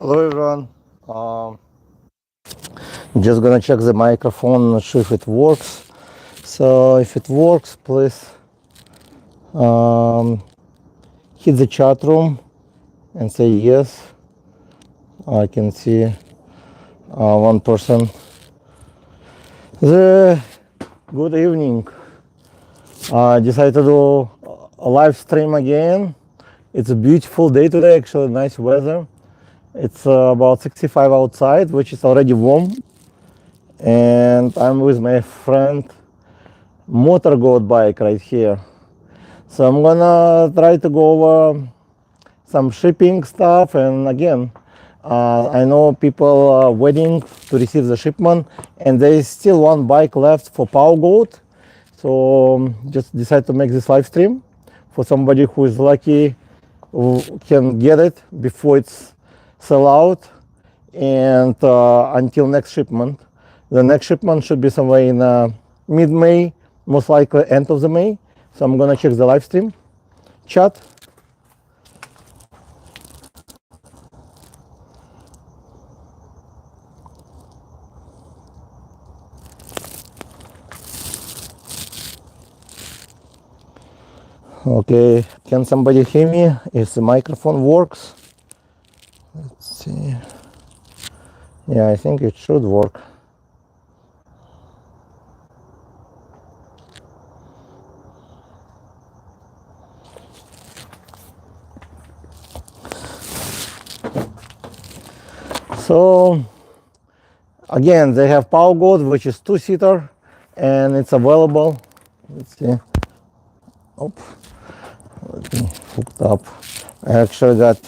Hello everyone. Um, just gonna check the microphone, not sure if it works. So if it works, please hit the chat room and say yes. I can see one person. Good evening. I decided to do a live stream again. It's a beautiful day today, actually nice weather. It's about 65 outside, which is already warm. And I'm with my friend motor goat bike right here. So I'm gonna try to go over some shipping stuff, and again, I know people are waiting to receive the shipment, and there is still one bike left for Power Goat. So just decided to make this live stream for somebody who is lucky, who can get it before it's sell out, and until next shipment. The next shipment should be somewhere in mid-May, most likely end of the May. So I'm gonna check the live stream chat. Okay, can somebody hear me? If the microphone works. Let's see. Yeah, I think it should work. So again, they have Power Goat, which is 2-seater, and it's available. Let's see. Oh, let me hook it up. I actually got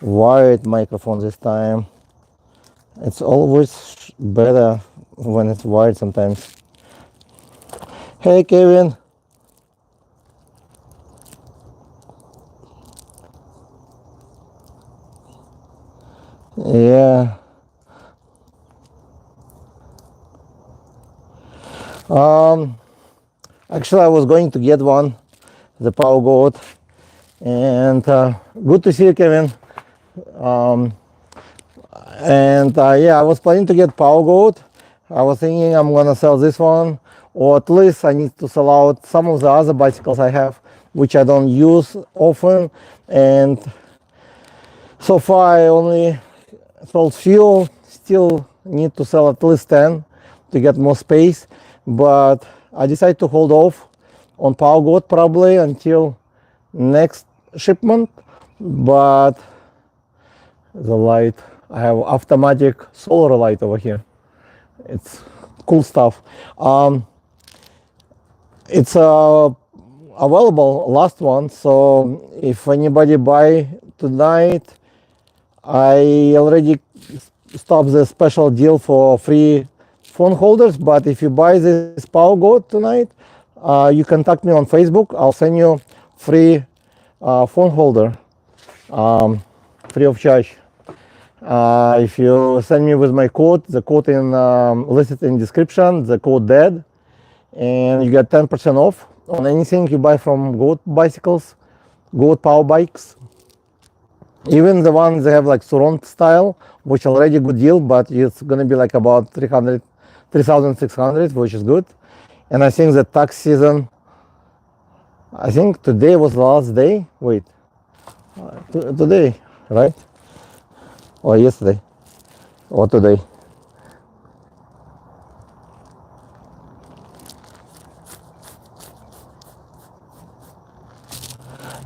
wired microphone this time. It's always better when it's wired sometimes. Hey, Kevin. Yeah. Actually, I was going to get one, the Power Goat, and good to see you, Kevin. Yeah, I was planning to get Power Goat. I was thinking I'm gonna sell this one, or at least I need to sell out some of the other bicycles I have, which I don't use often. And so far I only sold few. Still need to sell at least 10 to get more space. But I decided to hold off on Power Goat probably until next shipment. But the light, I have automatic solar light over here. It's cool stuff. It's available, last one. So if anybody buy tonight, I already stopped the special deal for free phone holders. But if you buy this Power Goat tonight, you contact me on Facebook. I'll send you free phone holder, free of charge. If you send me with my code, the code listed in description, the code DEAD, and you get 10% off on anything you buy from Goat bicycles, Goat power bikes. Even the ones they have like Surround style, which already a good deal, but it's gonna be like about 3,600, which is good. And I think the tax season, I think today was the last day. Wait, today, right? Or yesterday, or today.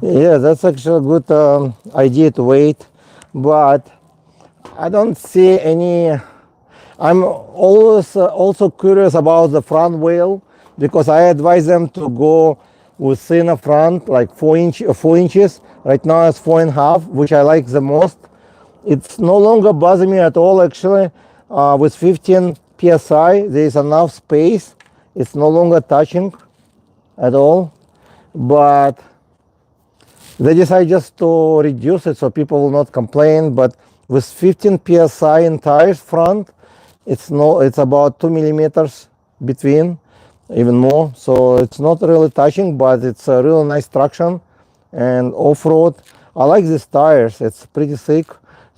Yeah, that's actually a good idea to wait, but I don't see any. I'm always also curious about the front wheel, because I advise them to go with thinner front, like 4 inches. Right now it's 4.5, which I like the most. It's no longer bothering me at all, actually. With 15 psi, there is enough space. It's no longer touching at all. But they decide just to reduce it so people will not complain. But with 15 psi in tires front, it's about 2 millimeters between, even more. So it's not really touching, but it's a really nice traction and off-road. I like these tires. It's pretty thick.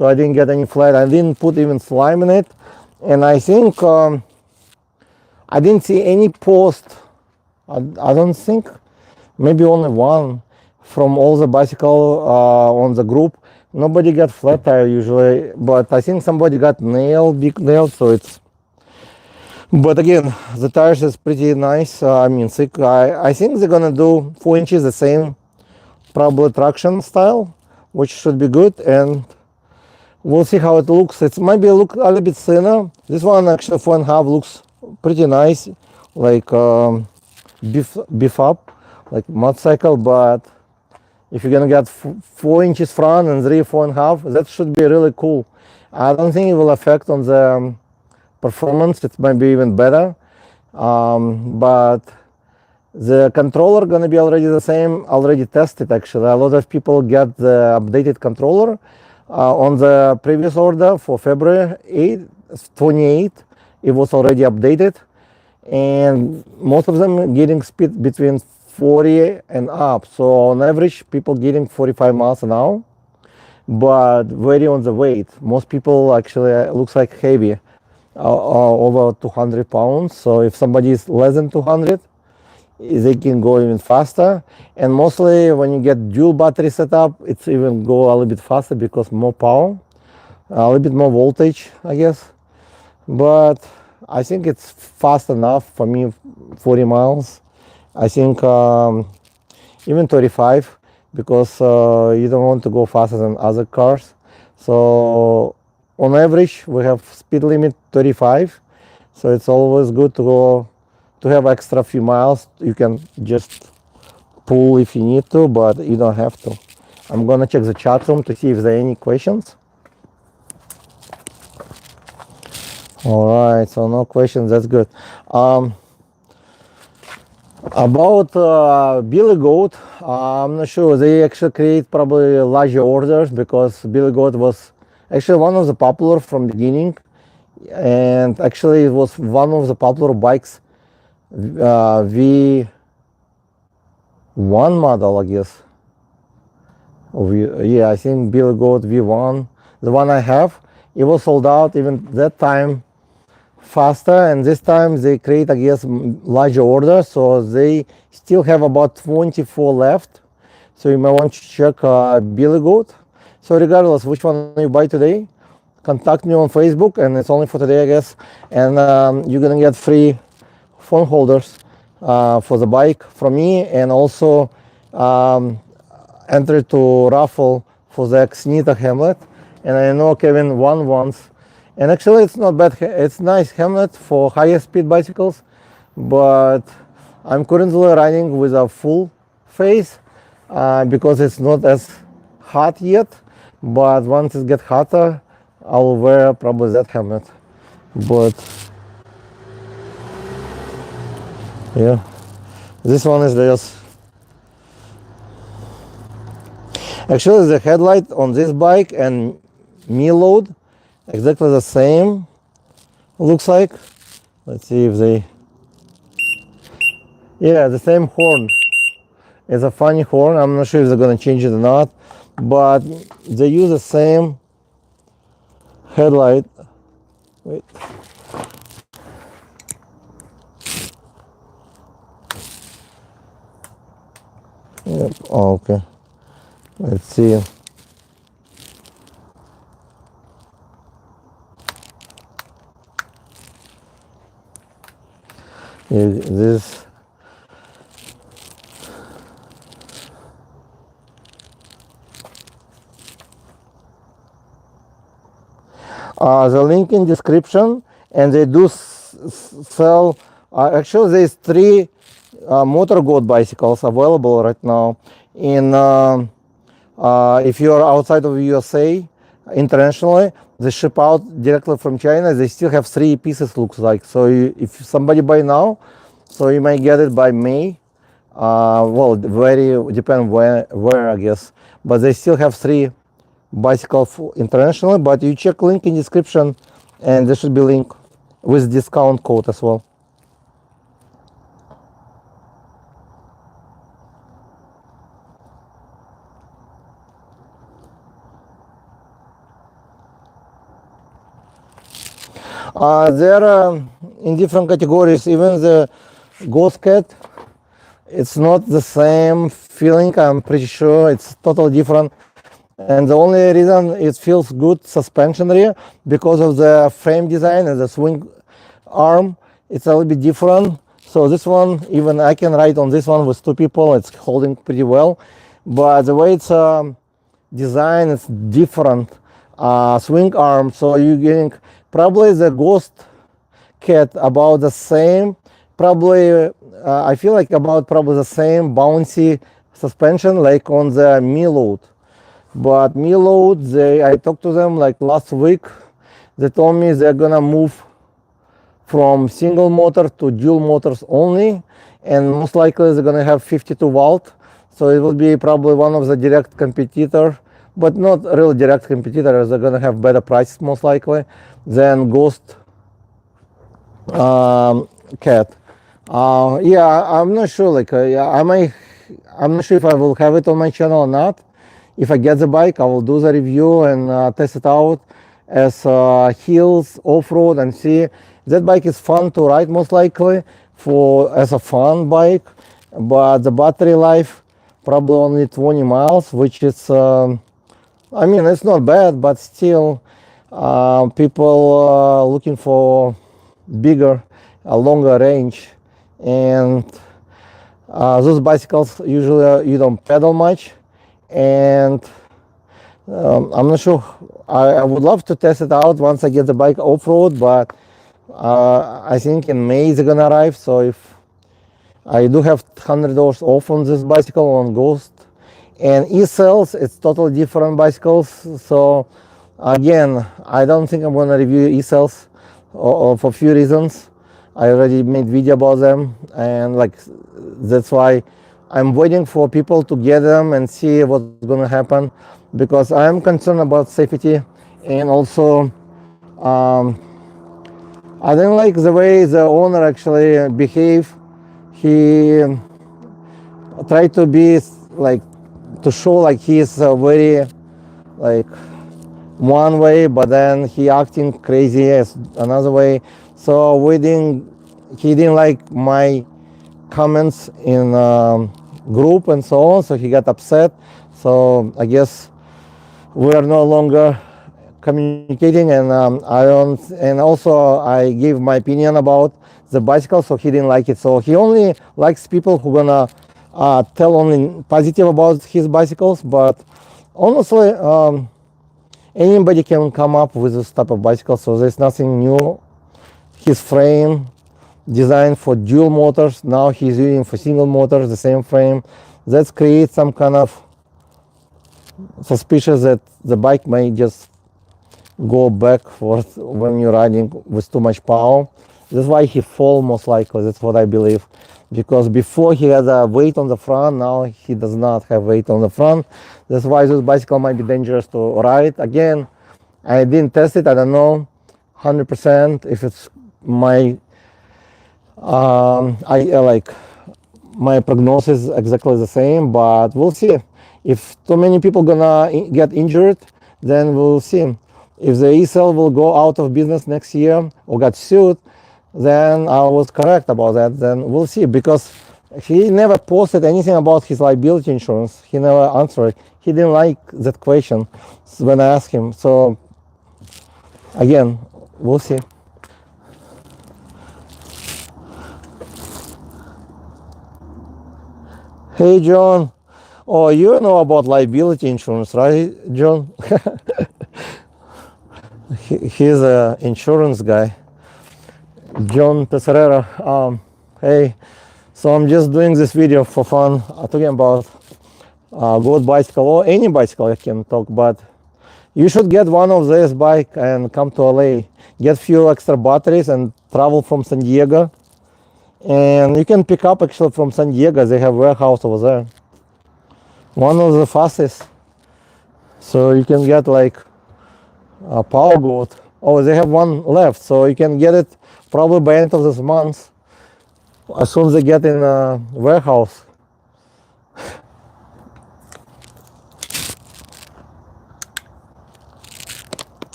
so I didn't get any flat. I didn't put even slime in it, and I think I didn't see any post. I don't think, maybe only one from all the bicycle on the group. Nobody got flat tire usually, but I think somebody got big nail, so it's. But again, the tires is pretty nice. I mean, thick. I think they're gonna do 4 inches the same, probably traction style, which should be good, and we'll see how it looks. It might be look a little bit thinner. This one actually 4.5 looks pretty nice, like beef up, like motorcycle. But if you're gonna get 4 inches front and 4.5, that should be really cool. I don't think it will affect on the performance. It might be even better, but the controller gonna be already the same, already tested actually. A lot of people get the updated controller on the previous order for February 28. It was already updated, and most of them getting speed between 40 and up. So on average, people getting 45 miles an hour, but vary on the weight. Most people actually looks like heavy, over 200 pounds. So if somebody is less than 200, they can go even faster. And mostly when you get dual battery setup, it's even go a little bit faster because more power, a little bit more voltage, I guess. But I think it's fast enough for me. 40 miles, I think, even 35, because you don't want to go faster than other cars. So on average we have speed limit 35, so it's always good to go to have extra few miles. You can just pull if you need to, but you don't have to. I'm gonna check the chat room to see if there are any questions. All right, so no questions, that's good. About Billy Goat, I'm not sure. They actually create probably larger orders, because Billy Goat was actually one of the popular from beginning, and actually it was one of the popular bikes, V1 model, I guess. Yeah, I think Billy Goat V1, the one I have, it was sold out even that time faster, and this time they create, I guess, larger orders, so they still have about 24 left. So you might want to check Billy Goat. So regardless which one you buy today, contact me on Facebook, and it's only for today, I guess, and you're gonna get free phone holders for the bike from me, and also enter to raffle for the Xnita helmet. And I know Kevin won once, and actually it's not bad. It's nice helmet for higher speed bicycles, but I'm currently riding with a full face because it's not as hot yet. But once it gets hotter, I'll wear probably that helmet. But yeah, this one is just actually the headlight on this bike and me load exactly the same, looks like. Let's see if they, yeah, the same horn. It's a funny horn. I'm not sure if they're gonna change it or not, but they use the same headlight. Wait. Yep. Oh, okay. Let's see. Yeah, this. The link in description, and they do sell. Actually, there's 3 Motor Goat bicycles available right now. In if you are outside of USA, internationally, they ship out directly from China. They still have 3 pieces, looks like. So if somebody buy now, so you might get it by May. Well, very depend where I guess, but they still have 3 bicycle internationally. But you check link in description, and there should be link with discount code as well. They're in different categories. Even the Ghost Cat, it's not the same feeling. I'm pretty sure it's totally different. And the only reason it feels good suspensionary because of the frame design and the swing arm. It's a little bit different. So this one, even I can ride on this one with two people. It's holding pretty well. But the way it's designed, it's different. Swing arm. So you're getting probably the Ghost Cat about the same. Probably I feel like about probably the same bouncy suspension like on the Miload. But Miload, I talked to them like last week. They told me they're gonna move from single motor to dual motors only, and most likely they're gonna have 52 volt. So it will be probably one of the direct competitor, but not really direct competitors. They're gonna have better prices most likely than Ghost Cat. Yeah, I'm not sure. Like, I'm not sure if I will have it on my channel or not. If I get the bike, I will do the review and test it out as hills, off-road, and see. That bike is fun to ride most likely as a fun bike, but the battery life probably only 20 miles, which is, I mean, it's not bad, but still people looking for bigger, longer range. And those bicycles usually you don't pedal much, and I'm not sure. I would love to test it out once I get the bike off-road, but I think in May it's gonna arrive. So if I do have $100 off on this bicycle on Ghost and e-cells, it's totally different bicycles. So again, I don't think I'm gonna review e-cells for a few reasons. I already made video about them, and like that's why I'm waiting for people to get them and see what's gonna happen, because I'm concerned about safety, and also I don't like the way the owner actually behave. He tried to be like to show like he is very like one way, but then he acting crazy as another way. So he didn't like my comments in group and so on, so he got upset. So I guess we are no longer communicating, and I don't. And also I gave my opinion about the bicycle, so he didn't like it. So he only likes people who gonna tell only positive about his bicycles. But honestly, anybody can come up with this type of bicycle, so there's nothing new. His frame designed for dual motors, now he's using for single motors the same frame. That creates some kind of suspicion that the bike may just go backwards when you're riding with too much power. That's why he fall most likely. That's what I believe, because before he had a weight on the front, now he does not have weight on the front. That's why this bicycle might be dangerous to ride. Again, I didn't test it. I don't know 100% if it's my my prognosis exactly the same, but we'll see. If too many people gonna get injured, then we'll see. If the e-cell will go out of business next year or get sued, then I was correct about that. Then we'll see, because he never posted anything about his liability insurance. He never answered. He didn't like that question when I asked him. So again, we'll see. Hey, John. Oh, you know about liability insurance, right, John? He's an insurance guy. John Teserera. Hey, so I'm just doing this video for fun, talking about good bicycle or any bicycle I can talk, but you should get one of this bike and come to LA. Get few extra batteries and travel from San Diego. And you can pick up actually from San Diego. They have a warehouse over there. One of the fastest. So you can get like a power goat. Oh, they have one left. So you can get it probably by end of this month, as soon as they get in a warehouse.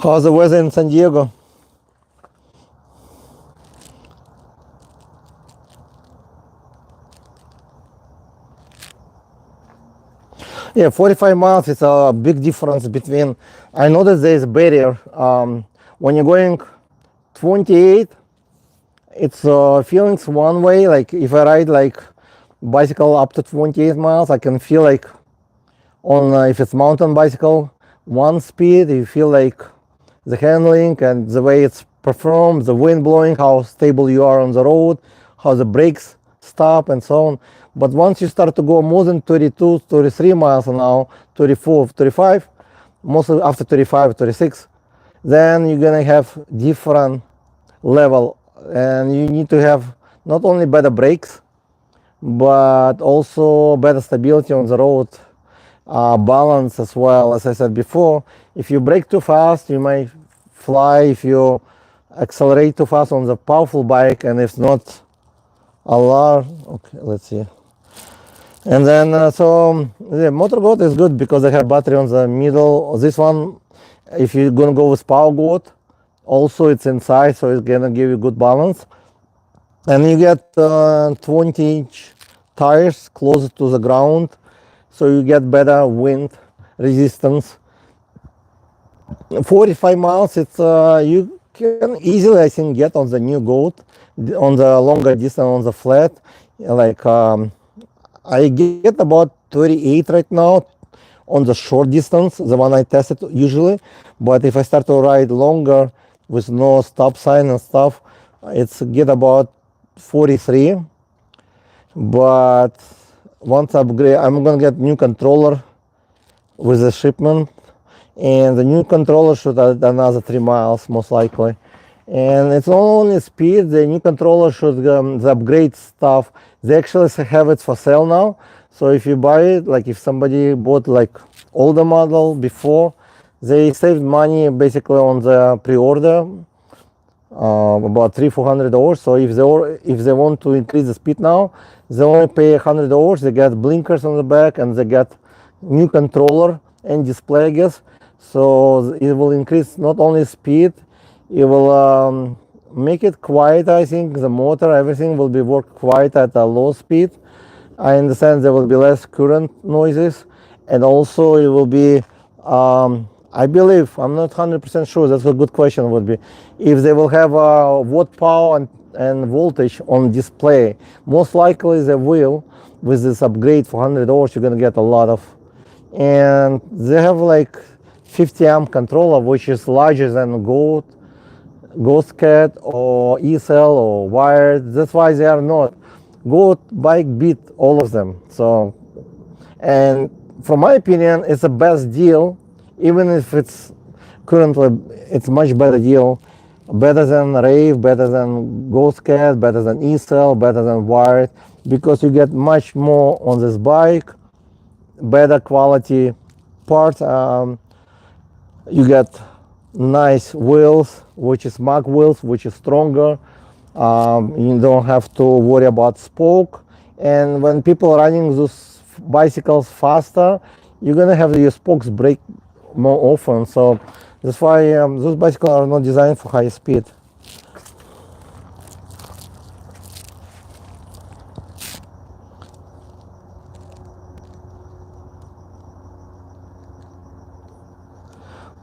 How's the weather in San Diego? Yeah, 45 miles is a big difference between. I noticed there is a barrier. When you're going 28, it's feelings one way. Like if I ride like bicycle up to 28 miles, I can feel like on if it's mountain bicycle, one speed, you feel like the handling and the way it's performed, the wind blowing, how stable you are on the road, how the brakes stop and so on. But once you start to go more than 32, 33 miles an hour, 34, 35, mostly after 35, 36, then you're gonna have different level, and you need to have not only better brakes, but also better stability on the road, balance as well. As I said before, if you brake too fast, you might fly. If you accelerate too fast on the powerful bike, and it's not a lot. Okay, let's see. And then so the motor goat is good because they have battery on the middle. This one, if you're gonna go with power goat, also it's inside, so it's gonna give you good balance. And you get 20-inch tires closer to the ground, so you get better wind resistance. 45 miles, it's you can easily, I think, get on the new goat on the longer distance on the flat. Like I get about 38 right now on the short distance, the one I tested usually. But if I start to ride longer with no stop sign and stuff, it's get about 43. But once upgrade, I'm gonna get new controller with the Shipment, and the new controller should add another 3 miles most likely. And it's not only speed, the new controller should the upgrade stuff, they actually have it for sale now. So if you buy it, like if somebody bought like older model before, they saved money basically on the pre-order, about $300-400. So if they want to increase the speed now, they only pay $100. They get blinkers on the back, and they get new controller and display, I guess. So it will increase not only speed, it will make it quiet. I think the motor, everything will be work quiet at a low speed. I understand there will be less current noises, and also it will be I believe, I'm not 100% sure, that's a good question would be, if they will have watt power and voltage on display. Most likely they will. With this upgrade for $100, you're gonna get a lot of. And they have like 50 amp controller, which is larger than Ghost Cat or E-Cell or wired. That's why they are not. Goat bike beat all of them. So, and from my opinion, it's the best deal, even if it's currently, it's much better deal. Better than Rave, better than Ghost Cat, better than E-Cell, better than wired, because you get much more on this bike, better quality parts. You get nice wheels, which is mag wheels, which is stronger. You don't have to worry about spoke. And when people are running those bicycles faster, you're gonna have your spokes break more often. So that's why those bicycles are not designed for high speed.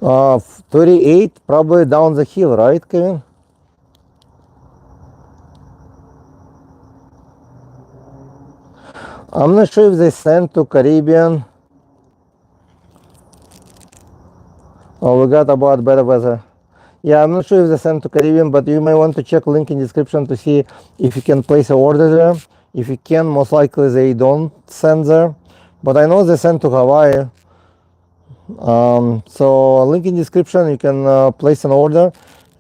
Uh, 38, probably down the hill, right, Kevin? I'm not sure if they sent to Caribbean. Oh, we got about better weather. Yeah, I'm not sure if they sent to Caribbean, but you may want to check link in description to see if you can place an order there. If you can, most likely they don't send there, but I know they sent to Hawaii. So link in description, you can place an order,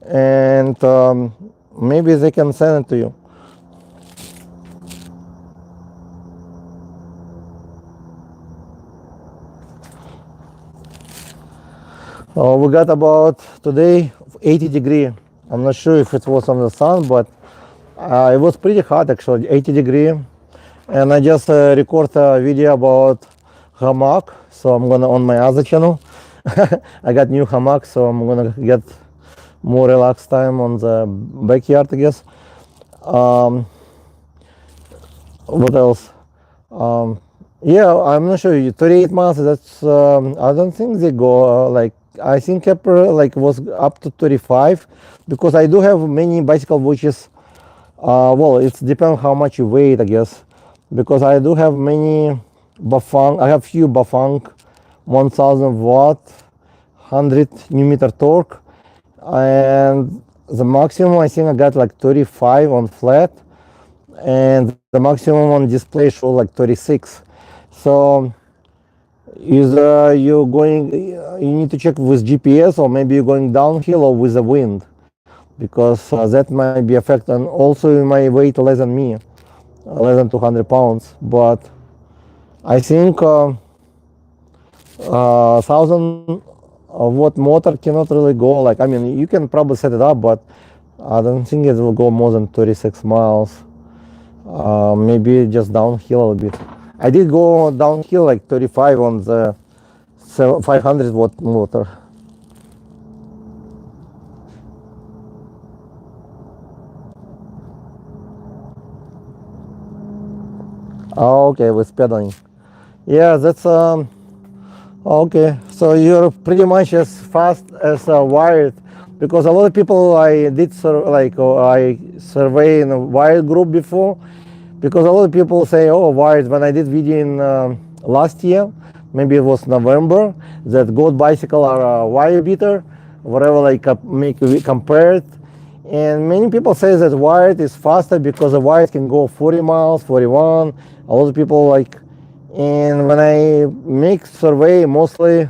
and maybe they can send it to you. We got about today 80 degree. I'm not sure if it was on the sun, but it was pretty hot actually, 80 degree. And I just record a video about hammock, so I'm gonna on my other channel. I got new hammock, so I'm gonna get more relaxed time on the backyard, I guess. Um, what else? Yeah, I'm not sure. 38 miles. That's I don't think they go like. I think Kepler like was up to 35, because I do have many bicycle watches. Well, it's depends how much you weigh, I guess, because I do have many Bafang. I have few Bafang 1000 watt, 100 Newton torque, and the maximum I think I got like 35 on flat, and the maximum on display show like 36. So either you need to check with GPS, or maybe you're going downhill or with the wind, because that might be affect. And also you might weight less than me, less than 200 pounds. But I think 1000 watt motor cannot really go, like, I mean, you can probably set it up, but I don't think it will go more than 36 miles. Maybe just downhill a little bit. I did go downhill like 35 on the 500 watt motor. Oh, okay, with pedaling. Yeah, that's okay. So you're pretty much as fast as wired, because a lot of people I did I survey in a wired group before, because a lot of people say, oh, wired. When I did video in last year, maybe it was November, that goat bicycle are a wire beater, whatever, like make compared. And many people say that wired is faster because the wired can go 40 miles, 41. A lot of people like, and when I make survey, mostly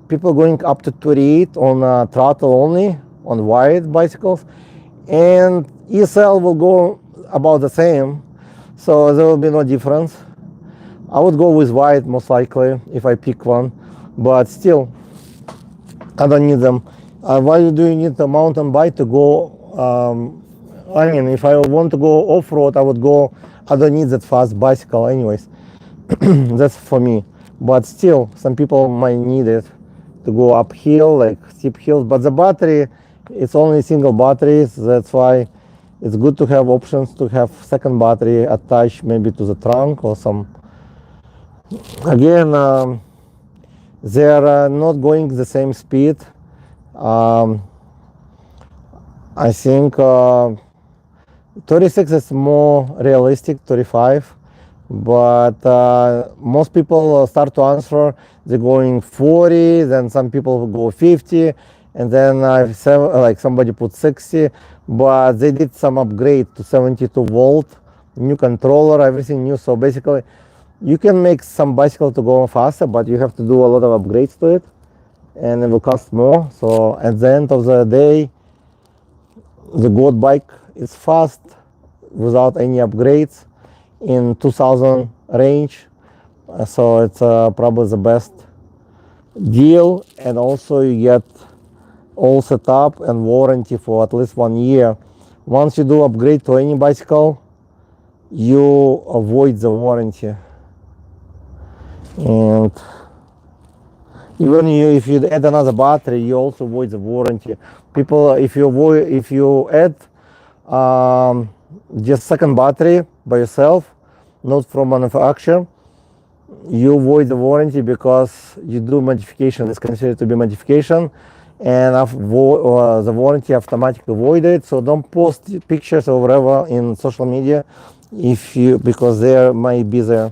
people going up to 28 on throttle only on wired bicycles, and ESL will go about the same, so there will be no difference. I would go with wired most likely if I pick one, but still, I don't need them. Why do you need a mountain bike to go? I mean, if I want to go off-road, I would go. I don't need that fast bicycle anyways. That's for me. But still, some people might need it to go uphill, like steep hills. But the battery, it's only single batteries. That's why it's good to have options to have second battery attached maybe to the trunk or some. Again, they are not going the same speed. I think 36 is more realistic, 35, but most people start to answer, they're going 40, then some people go 50, and then like somebody put 60, but they did some upgrade to 72 volt, new controller, everything new. So basically you can make some bicycle to go faster, but you have to do a lot of upgrades to it, and it will cost more. So at the end of the day, the goat bike is fast without any upgrades in 2000 range, so it's probably the best deal. And also you get all set up and warranty for at least 1 year. Once you do upgrade to any bicycle, you avoid the warranty. And even if you add another battery, you also avoid the warranty. People, if you add just second battery by yourself, not from manufacturer, you avoid the warranty because you do modification. It's considered to be modification, and the warranty automatically avoided. So don't post pictures or whatever in social media because there might be there.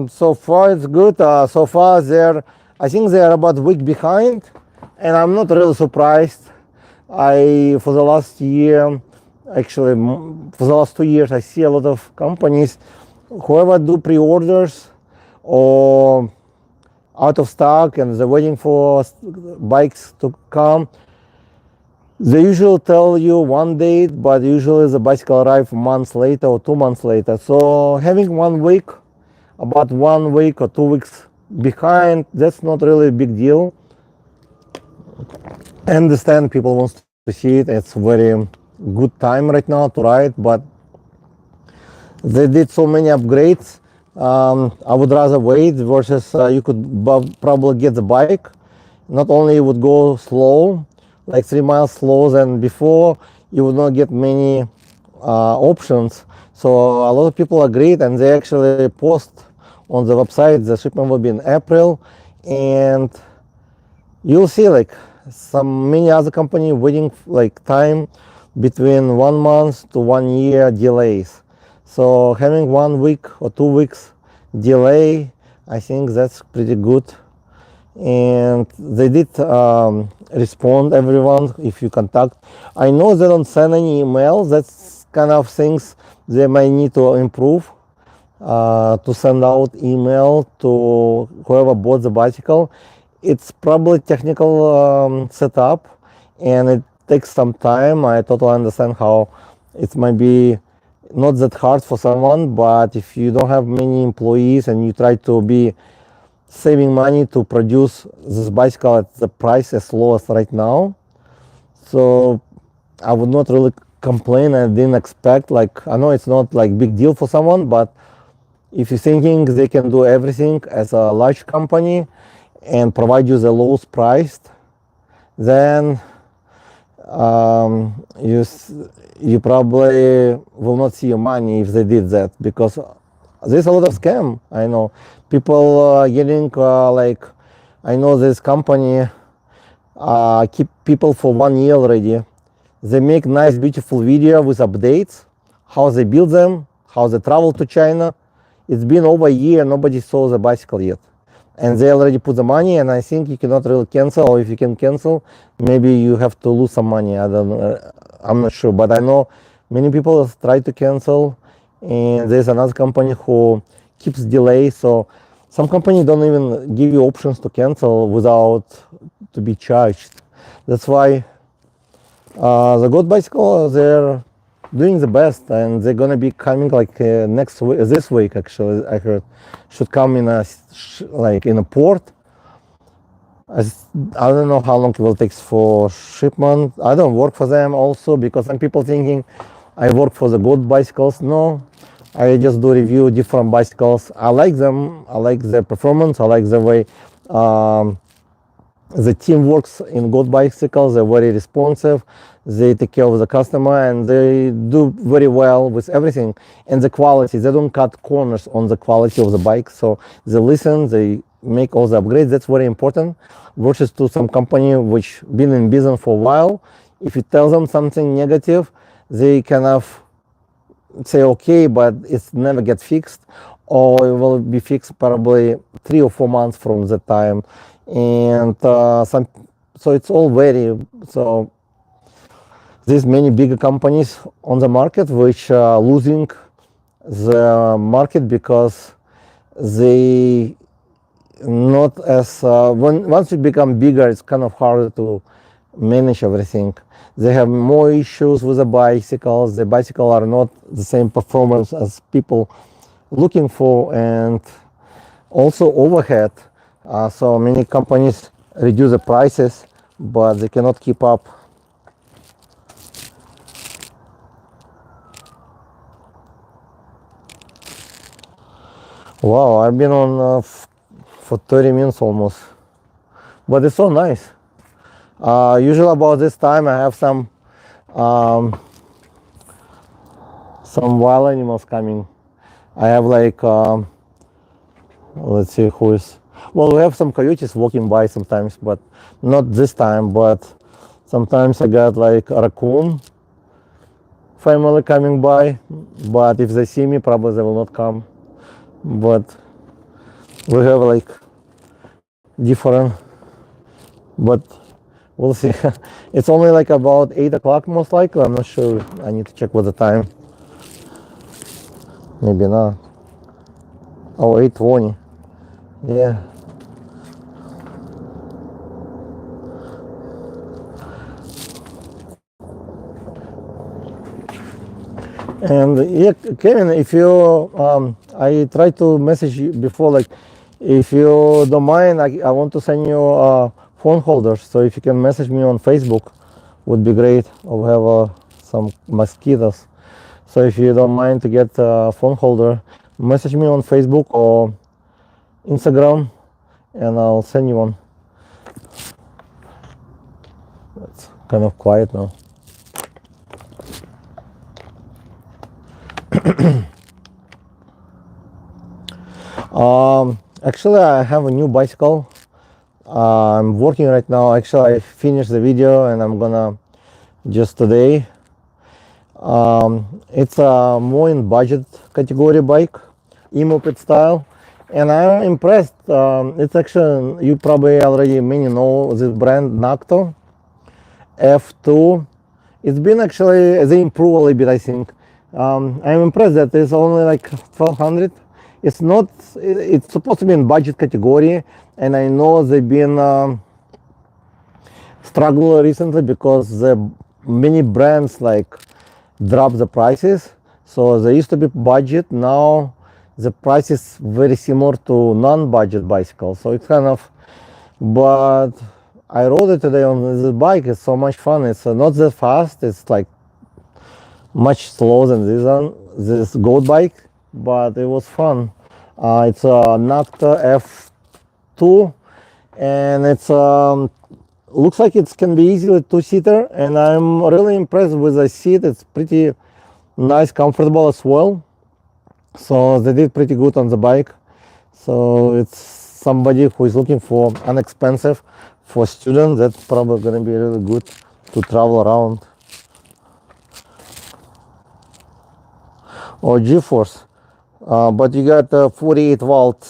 So far it's good. So far I think they're about a week behind, and I'm not really surprised. For the last year, actually for the last 2 years, I see a lot of companies, whoever do pre-orders or out of stock and they're waiting for bikes to come. They usually tell you one date, but usually the bicycle arrive months later or 2 months later. So having 1 week, about 1 week or 2 weeks behind, that's not really a big deal. I understand people want to see it. It's very good time right now to ride, but they did so many upgrades. I would rather wait versus you could probably get the bike. Not only it would go slow, like 3 miles slower than before, you would not get many options. So a lot of people agreed, and they actually post on the website the shipment will be in April, and you'll see like some many other company waiting like time between 1 month to 1 year delays. So having 1 week or 2 weeks delay, I think that's pretty good. And they did respond everyone if you contact. I know they don't send any emails. That's kind of things they might need to improve, to send out email to whoever bought the bicycle. It's probably technical setup, and it takes some time. I totally understand how it might be not that hard for someone, but if you don't have many employees and you try to be saving money to produce this bicycle at the price as low as right now, so I would not really complain. I didn't expect, like, I know it's not like big deal for someone, but if you're thinking they can do everything as a large company and provide you the lowest priced, then you probably will not see your money if they did that, because there's a lot of scam. I know people getting like, I know this company keep people for 1 year already. They make nice beautiful video with updates, how they build them, how they travel to China. It's been over a year, nobody saw the bicycle yet, and they already put the money, and I think you cannot really cancel, or if you can cancel, maybe you have to lose some money. I don't know, I'm not sure, but I know many people have tried to cancel, and there's another company who keeps delay. So some companies don't even give you options to cancel without to be charged. That's why the Goat Bicycle, they're doing the best, and they're gonna be coming like next week, this week actually. I heard should come in a like in a port. I don't know how long it will take for shipment. I don't work for them also, because some people thinking I work for the Goat Bicycles. No, I just do review different bicycles. I like them. I like their performance. I like the way the team works in Goat Bicycles. They're very responsive. They take care of the customer, and they do very well with everything. And the quality, they don't cut corners on the quality of the bike. So they listen, they make all the upgrades. That's very important, versus to some company which been in business for a while. If you tell them something negative, they kind of say okay, but it's never get fixed, or it will be fixed probably 3 or 4 months from the time. And so it's all very, so there's many bigger companies on the market which are losing the market because they not as once you become bigger, it's kind of harder to manage everything. They have more issues with the bicycles. The bicycles are not the same performance as people looking for, and also overhead. So many companies reduce the prices, but they cannot keep up. Wow, I've been on for 30 minutes almost, but it's so nice. Usually about this time I have some wild animals coming. I have like let's see who is. Well, we have some coyotes walking by sometimes, but not this time. But sometimes I got like a raccoon family coming by. But if they see me, probably they will not come. But we have like different. But we'll see. It's only like about 8 o'clock most likely. I'm not sure. I need to check what the time. Maybe not. Oh, 8:20. Yeah. And yeah, Kevin, if you I tried to message you before, like, if you don't mind, I want to send you a phone holder. So if you can message me on Facebook, would be great. I'll have some mosquitoes. So if you don't mind to get a phone holder, message me on Facebook or Instagram, and I'll send you one. It's kind of quiet now. Actually, I have a new bicycle. I'm working right now. Actually, I finished the video and I'm gonna just today. It's a more in budget category bike, e-moped style, and I'm impressed. It's actually, you probably already many know this brand, Nacto F2. It's been actually, they improve a little bit, I think. I'm impressed that it's only like 1200. It's not, it's supposed to be in budget category, and I know they've been struggling recently because the many brands like drop the prices. So they used to be budget, now the price is very similar to non-budget bicycles. So it's kind of, but I rode it today on this bike. It's so much fun. It's not that fast. It's like much slower than this one, this goat bike, but it was fun. It's a Nacta F2, and it's looks like it can be easily two-seater, and I'm really impressed with the seat. It's pretty nice, comfortable as well. So they did pretty good on the bike. So it's somebody who is looking for inexpensive for students. That's probably going to be really good to travel around. Or G-force, but you got a 48 volt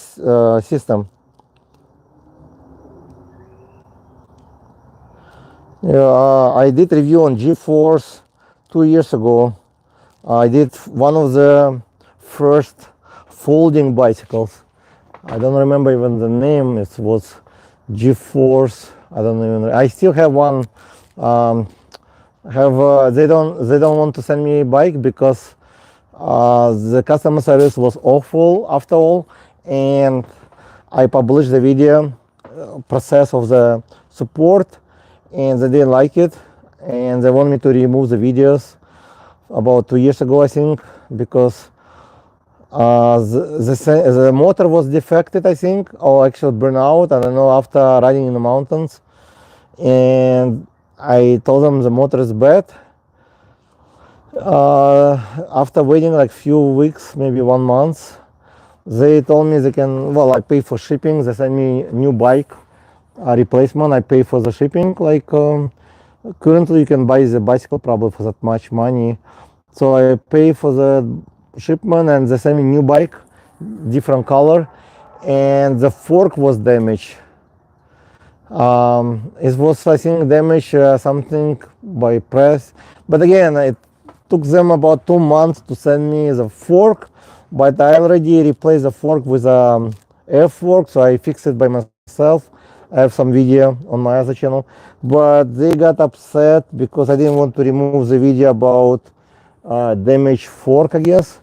system. Yeah, I did review on G-force 2 years ago. I did one of the first folding bicycles. I don't remember even the name. It was G-force. I don't even. I still have one. They don't want to send me a bike because the customer service was awful after all, and I published the video process of the support, and they didn't like it, and they want me to remove the videos about 2 years ago, I think, because the motor was defected, I think, or actually burned out. I don't know, after riding in the mountains, and I told them the motor is bad. After waiting like few weeks, maybe 1 month, they told me they can, well, I pay for shipping. They sent me a new bike, a replacement. I pay for the shipping. Like currently you can buy the bicycle probably for that much money. So I pay for the shipment, and they sent me new bike, different color, and the fork was damaged. It was, I think, damaged something by press, but again, it took them about 2 months to send me the fork, but I already replaced the fork with a air fork, so I fixed it by myself. I have some video on my other channel, but they got upset because I didn't want to remove the video about damaged fork, I guess.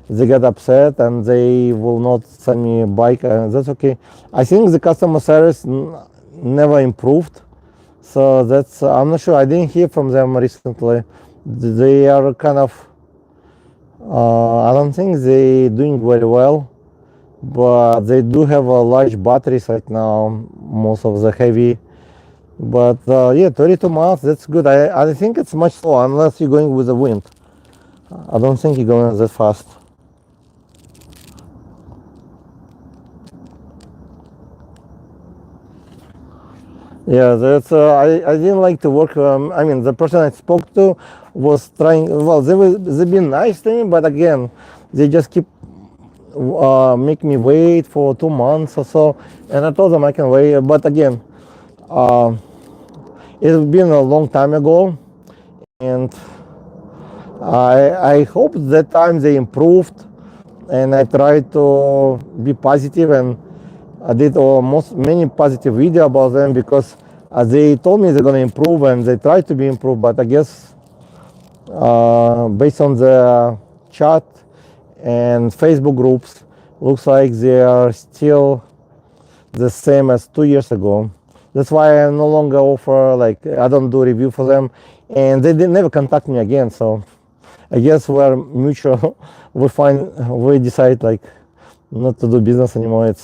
They got upset and they will not send me a bike, and that's okay. I think the customer service never improved. So that's, I'm not sure, I didn't hear from them recently. They are kind of, I don't think they doing very well, but they do have a large batteries right now, most of the heavy. But yeah, 32 miles, that's good. I think it's much slower unless you're going with the wind. I don't think you're going that fast. Yeah, that's I didn't like to work. I mean, the person I spoke to was trying. Well, they've been nice to me, but again, they just keep make me wait for 2 months or so. And I told them I can wait, but again, it's been a long time ago, and I hope that time they improved, and I tried to be positive, and I did almost many positive video about them because they told me they're going to improve, and they tried to be improved, but I guess based on the chat and Facebook groups. Looks like they are still the same as 2 years ago. That's why I no longer offer, like, I don't do review for them, and they never contact me again. So I guess we're mutual. We decide, like, not to do business anymore.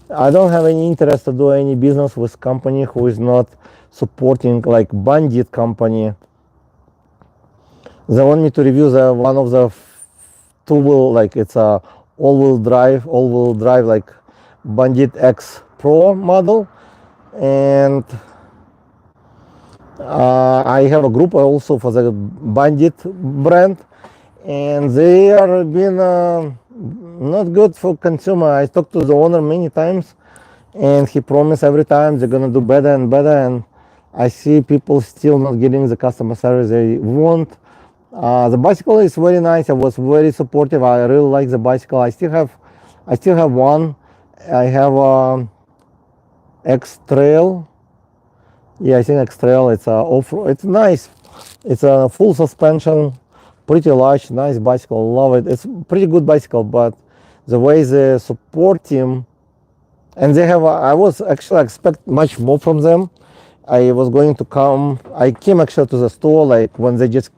I don't have any interest to do any business with company who is not supporting, like, bandit company. They want me to review one of the two-wheel, like, it's a all-wheel drive, like Bandit X Pro model, and I have a group also for the Bandit brand, and they are being not good for consumer. I talked to the owner many times, and he promised every time they're gonna do better and better, and I see people still not getting the customer service they want. The bicycle is very nice. I was very supportive. I really like the bicycle. I still have one. I have X Trail. Yeah, I think X Trail. It's a off-road. It's nice. It's a full suspension, pretty large, nice bicycle. Love it. It's a pretty good bicycle, but the way the support team, and they have, I was actually expect much more from them. I came actually to the store, like, when they just,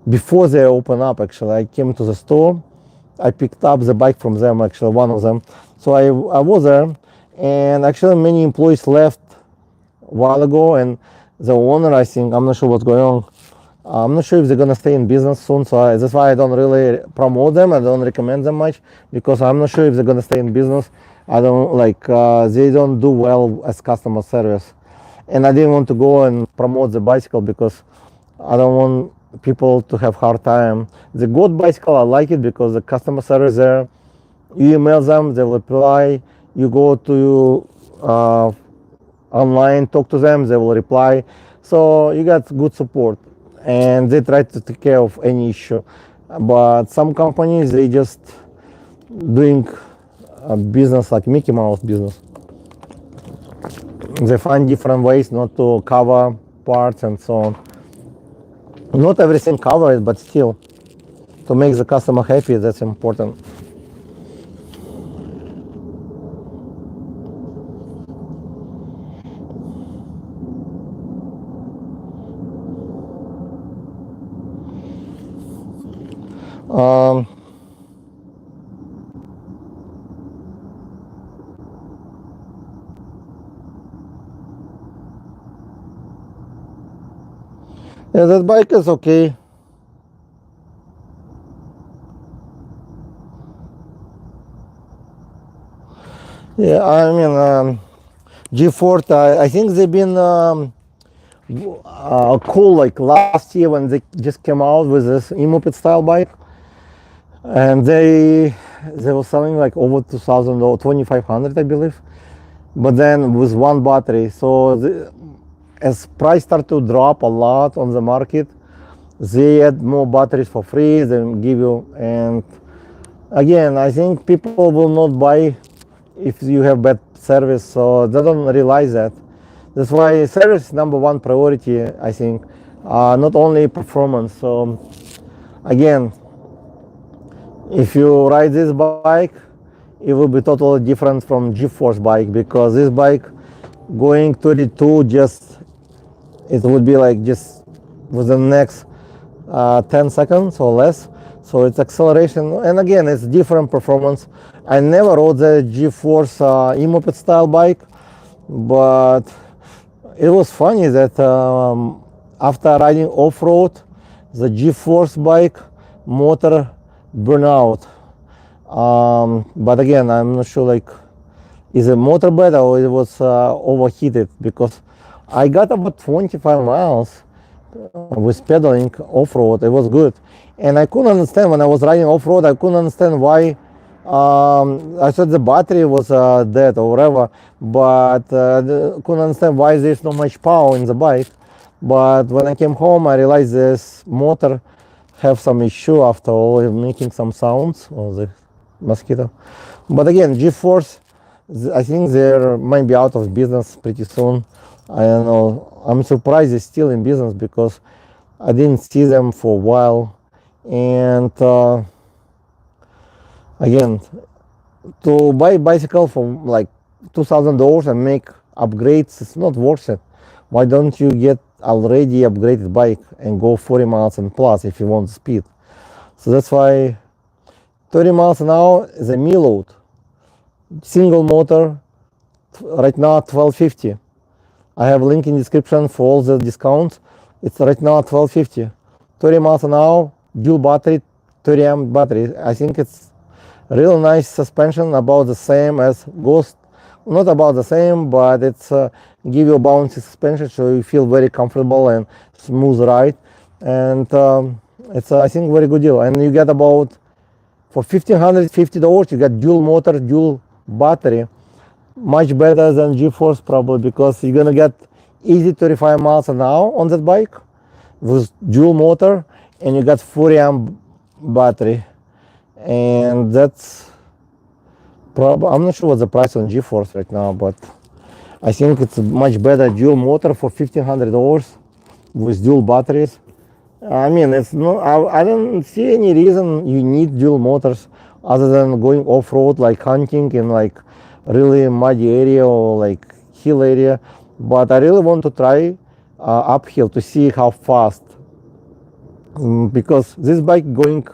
before they open up, actually. I came to the store. I picked up the bike from them, actually, one of them. So I was there, and actually many employees left a while ago, and the owner, I think, I'm not sure what's going on. I'm not sure if they're gonna stay in business soon, so that's why I don't really promote them. I don't recommend them much, because I'm not sure if they're gonna stay in business. I don't like, they don't do well as customer service, and I didn't want to go and promote the bicycle because I don't want people to have hard time. The good bicycle, I like it because the customer service there, you email them, they will reply. You go to online, talk to them, they will reply. So you got good support, and they try to take care of any issue. But some companies, they just doing a business like Mickey Mouse business. They find different ways not to cover parts and so on. Not everything covered, but still, to make the customer happy, that's important. Yeah, that bike is okay. Yeah, I mean, G-Force, I think they've been cool, like last year when they just came out with this e-moped style bike, and they were selling like over 2,000 or 2,500, I believe, but then with one battery. So as price start to drop a lot on the market, they add more batteries for free, they give you, and again, I think people will not buy if you have bad service, so they don't realize that. That's why service is number one priority, I think, not only performance. So again, if you ride this bike, it will be totally different from G-Force bike, because this bike going 32, it would be like just within the next 10 seconds or less. So it's acceleration, and again, it's different performance. I never rode the G-Force e-moped style bike, but it was funny that after riding off-road, the G-Force bike motor burned out. But again, I'm not sure, like, is the motor bad or it was overheated, because I got about 25 miles with pedaling off-road. It was good, and I couldn't understand when I was riding off-road. I couldn't understand why. I thought the battery was dead or whatever, but couldn't understand why there's not much power in the bike. But when I came home, I realized this motor have some issue after all, making some sounds, or the mosquito. But again, G-Force, I think they might be out of business pretty soon. I don't know. I'm surprised they're still in business, because I didn't see them for a while. And Again, to buy a bicycle for like $2,000 and make upgrades, it's not worth it. Why don't you get already upgraded bike and go 40 miles and plus if you want speed? So that's why 30 miles an hour is a me load. Single motor, right now $12.50. I have a link in description for all the discounts. It's right now $12.50. 30 miles an hour, dual battery, 30 amp battery. I think it's real nice suspension, about the same as Ghost. Not about the same, but it's give you a bouncy suspension, so you feel very comfortable and smooth ride. And it's I think very good deal. And you get about for $1,550 you get dual motor, dual battery. Much better than G-Force probably, because you're gonna get easy 35 miles an hour on that bike with dual motor, and you got 40 amp battery. And that's probably, I'm not sure what the price on G-Force right now, but I think it's much better dual motor for $1,500 with dual batteries. I mean, it's no, I don't see any reason you need dual motors other than going off-road, like hunting in like really muddy area or like hill area. But I really want to try uphill to see how fast, because this bike going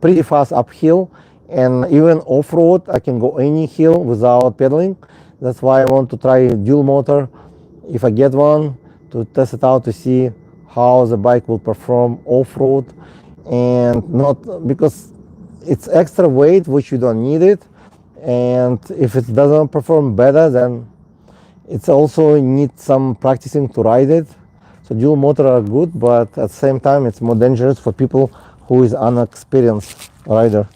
pretty fast uphill, and even off-road I can go any hill without pedaling. That's why I want to try dual motor if I get one, to test it out to see how the bike will perform off-road, and not because it's extra weight which you don't need it, and if it doesn't perform better, then it's also need some practicing to ride it. So dual motor are good, but at the same time it's more dangerous for people who is unexperienced rider.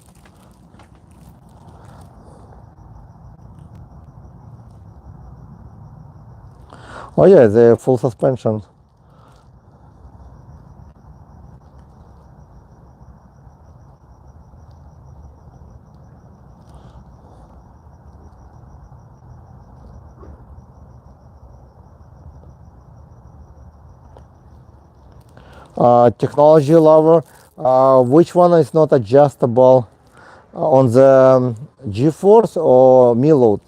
Oh yeah, the full suspension. Technology lover, which one is not adjustable on the G-Force or Miload?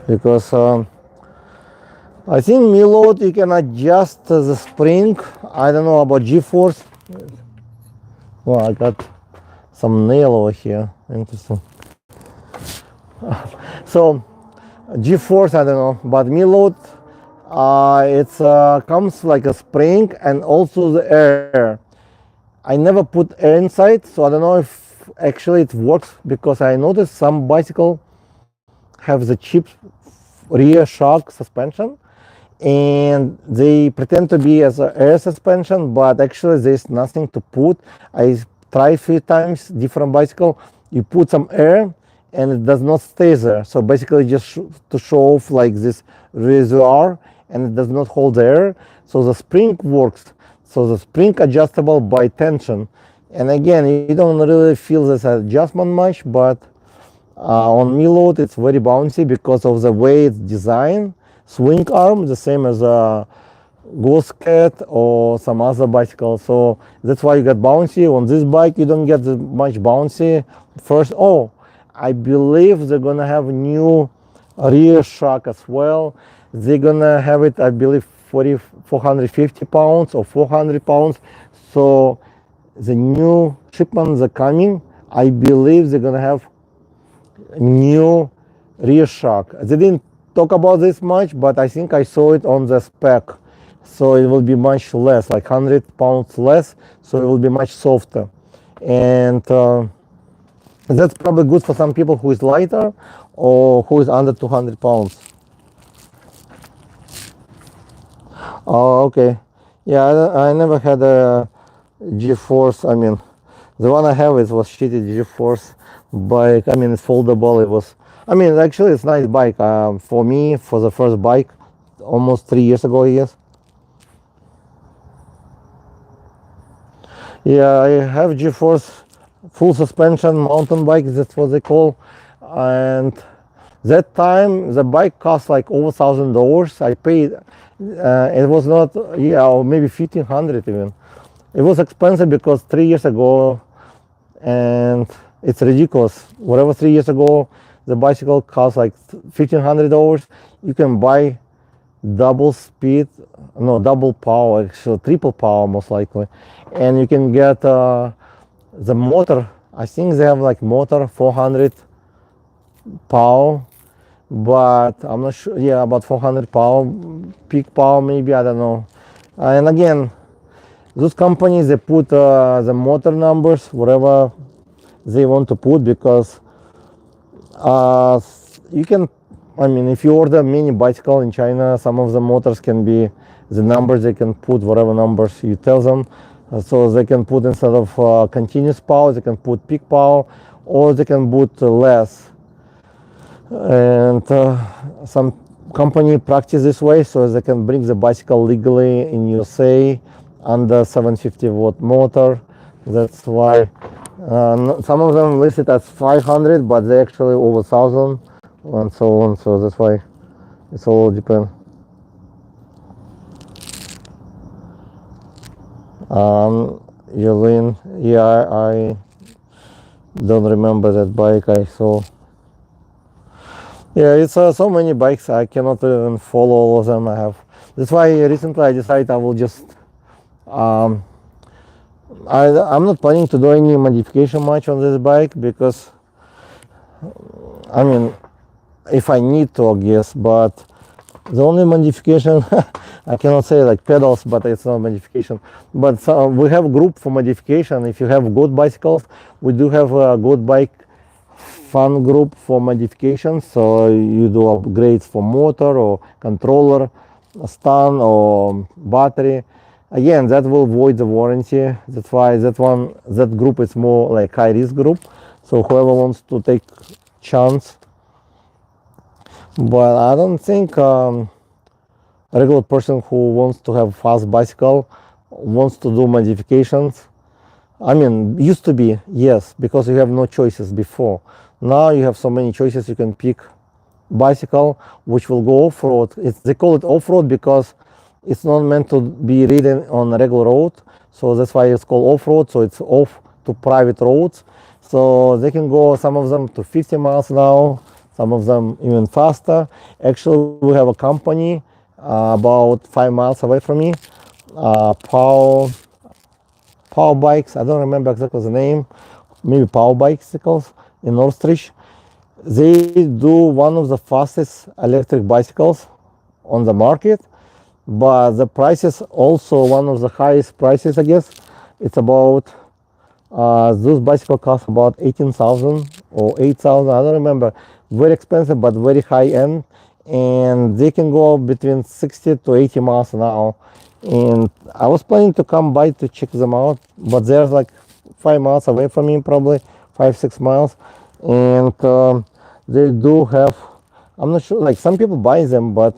Because I think Miload you can adjust the spring. I don't know about G-Force. Well, I got some nail over here. Interesting. So G-Force, I don't know, but Miload, it's comes like a spring and also the air. I never put air inside, so I don't know if actually it works, because I noticed some bicycle have the cheap rear shock suspension and they pretend to be as an air suspension, but actually there's nothing to put. I tried a few times different bicycle, you put some air and it does not stay there. So basically just to show off like this reservoir, and it does not hold air. So the spring works. So the spring adjustable by tension. And again, you don't really feel this adjustment much, but on Miload it's very bouncy because of the way it's designed. Swing arm, the same as a Ghost Cat or some other bicycle. So that's why you get bouncy. On this bike you don't get much bouncy. First, oh, I believe they're gonna have new rear shock as well. They're gonna have it, I believe, 450 pounds or 400 pounds. So the new shipments are coming. I believe they're gonna have new rear shock. They didn't talk about this much, but I think I saw it on the spec. So it will be much less, like 100 pounds less. So it will be much softer. And that's probably good for some people who is lighter or who is under 200 pounds. Oh, okay. Yeah, I never had a G-Force. I mean, the one I have, it was shitty G-Force bike. I mean, it's foldable. It was, I mean, actually it's a nice bike. For me, for the first bike, almost 3 years ago, yes. Yeah, I have G-Force full suspension mountain bike, that's what they call. And that time the bike cost like over $1,000. I paid, it was not, yeah, or maybe 1,500 even. It was expensive because 3 years ago, and it's ridiculous. Whatever 3 years ago, the bicycle cost like $1,500. You can buy double speed, no, double power, actually triple power most likely, and you can get the motor. I think they have like motor 400 power, but I'm not sure. Yeah, about 400 power, peak power maybe, I don't know. And again, those companies, they put the motor numbers whatever they want to put, because you can, I mean, if you order a mini bicycle in China, some of the motors can be the numbers. They can put whatever numbers you tell them. So they can put, instead of continuous power, they can put peak power, or they can put less. And some company practice this way, so they can bring the bicycle legally in USA under 750 watt motor. That's why some of them listed as 500, but they actually over 1,000 and so on. So that's why it's all depends. Yulin, yeah, I don't remember that bike I saw. Yeah, it's so many bikes, I cannot even follow all of them I have. That's why recently I decided I will just I'm not planning to do any modification much on this bike, because I mean, if I need to, I guess, but the only modification I cannot say like pedals, but it's not modification. But we have a group for modification. If you have good bicycles, we do have a good bike fun group for modification. So you do upgrades for motor or controller, stand or battery. Again, that will void the warranty. That's why that group is more like high risk group. So whoever wants to take chance. But I don't think a regular person who wants to have fast bicycle wants to do modifications. I mean, used to be, yes, because you have no choices before. Now you have so many choices. You can pick bicycle which will go off-road. They call it off-road because it's not meant to be ridden on a regular road. So that's why it's called off-road. So it's off to private roads. So they can go, some of them to 50 miles an hour, some of them even faster. Actually, we have a company about 5 miles away from me, Power Bikes. I don't remember exactly the name. Maybe Power Bicycles in Northridge. They do one of the fastest electric bicycles on the market, but the price is also one of the highest prices, I guess. It's about those bicycles cost about 18,000 or 8,000. I don't remember. Very expensive, but very high end, and they can go between 60 to 80 miles an hour. And I was planning to come by to check them out, but they're like 5 miles away from me, probably 5-6 miles. And they do have, I'm not sure, like some people buy them, but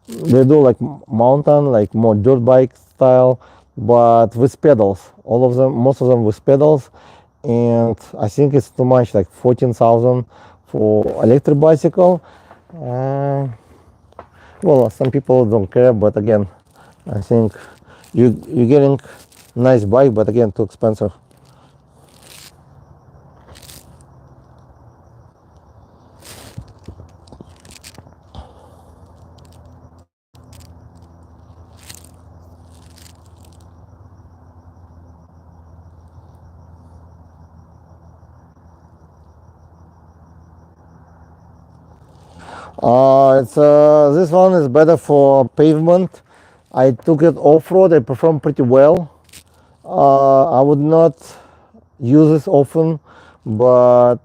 they do like mountain, like more dirt bike style, but with pedals. All of them, most of them with pedals. And I think it's too much, like 14,000 for electric bicycle. Well, some people don't care, but again, I think you're getting nice bike, but again, too expensive. This one is better for pavement. I took it off-road. I performed pretty well. I would not use this often, but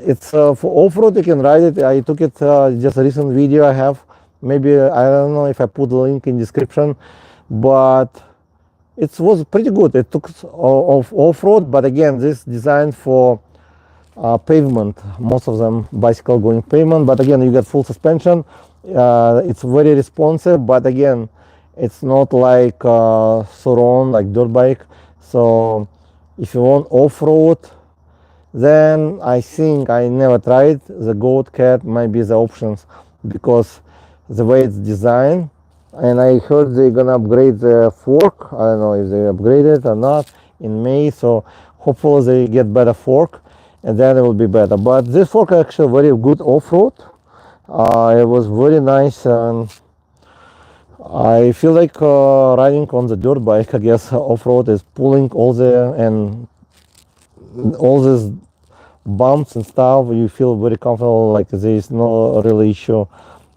it's for off-road. You can ride it. I took it just a recent video I have. Maybe I don't know if I put the link in description, but it was pretty good. It took off-road, but again, this designed for pavement. Most of them bicycle going pavement, but again, you get full suspension. It's very responsive, but again, it's not like Suron, like dirt bike. So if you want off-road, then I think, I never tried, the Goat Cat might be the options, because the way it's designed, and I heard they're gonna upgrade the fork. I don't know if they upgraded or not in May, so hopefully they get better fork, and then it will be better. But this fork actually very good off-road. It was very nice, and I feel like riding on the dirt bike. I guess off-road is pulling all the and all these bumps and stuff. You feel very comfortable, like there is no real issue,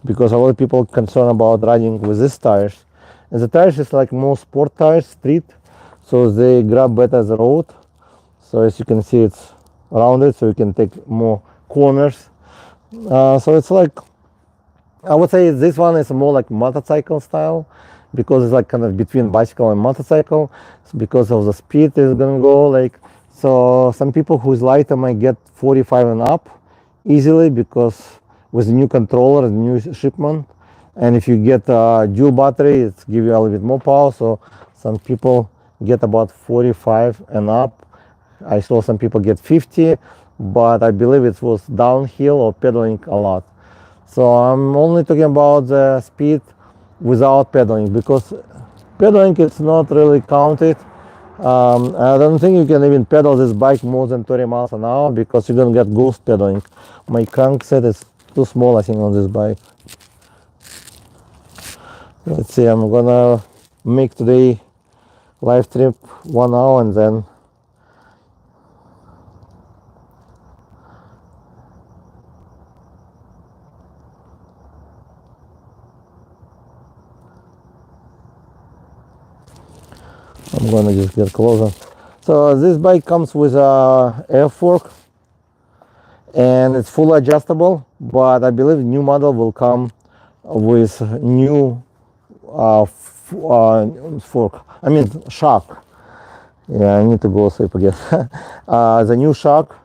because a lot of people concerned about riding with these tires, and the tires is like more sport tires, street, so they grab better the road. So as you can see, it's rounded, so you can take more corners. So it's like, I would say this one is more like motorcycle style, because it's like kind of between bicycle and motorcycle, because of the speed is gonna go like. So some people who's lighter might get 45 and up easily, because with the new controller, the new shipment, and if you get a dual battery, it's give you a little bit more power. So some people get about 45 and up. I saw some people get 50, but I believe it was downhill or pedaling a lot. So I'm only talking about the speed without pedaling, because pedaling is not really counted. I don't think you can even pedal this bike more than 30 miles an hour, because you're gonna get ghost pedaling. My crank set is too small, I think, on this bike. Let's see, I'm gonna make today live trip 1 hour, and then I'm gonna just get closer. So this bike comes with a air fork, and it's fully adjustable, but I believe new model will come with new fork. I mean shock. Yeah, I need to go sleep again. The new shock.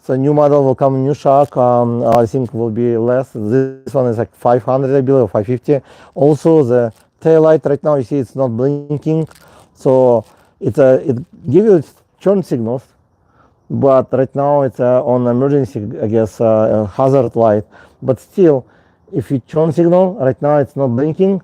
So new model will come new shock. I think will be less. This one is like 500, I believe, or 550. Also the tail light right now, you see it's not blinking. So it gives you turn signals, but right now it's on emergency, I guess, hazard light. But still, if you turn signal, right now it's not blinking.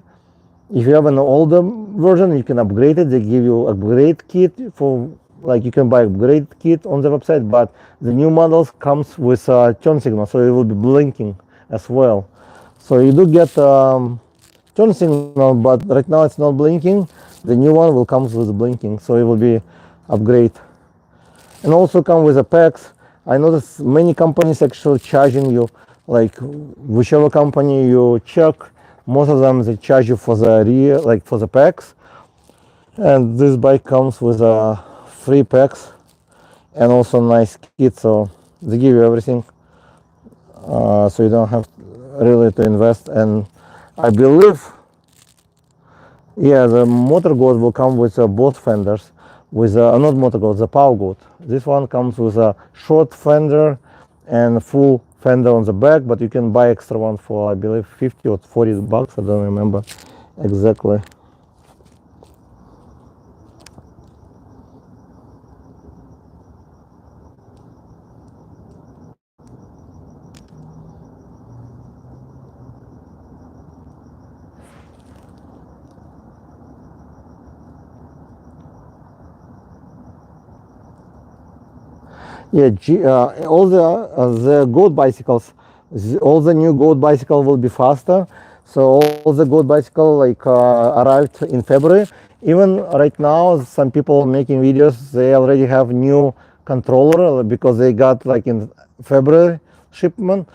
If you have an older version, you can upgrade it. They give you upgrade kit for, like, you can buy upgrade kit on the website, but the new models comes with turn signal, so it will be blinking as well. So you do get turn signal, but right now it's not blinking. The new one will come with blinking, so it will be upgrade. And also come with a packs. I noticed many companies actually charging you, like whichever company you check, most of them they charge you for the rear, like for the packs. And this bike comes with free packs and also nice kit, so they give you everything, so you don't have really to invest. And I believe, yeah, the motor goat will come with both fenders, with not motor goat, the power goat. This one comes with a short fender and full fender on the back, but you can buy extra one for, I believe, 50 or 40 bucks. I don't remember exactly. Yeah, all the goat bicycles, all the new goat bicycle will be faster. So all the goat bicycle like arrived in February. Even right now, some people making videos, they already have new controller, because they got like in February shipment.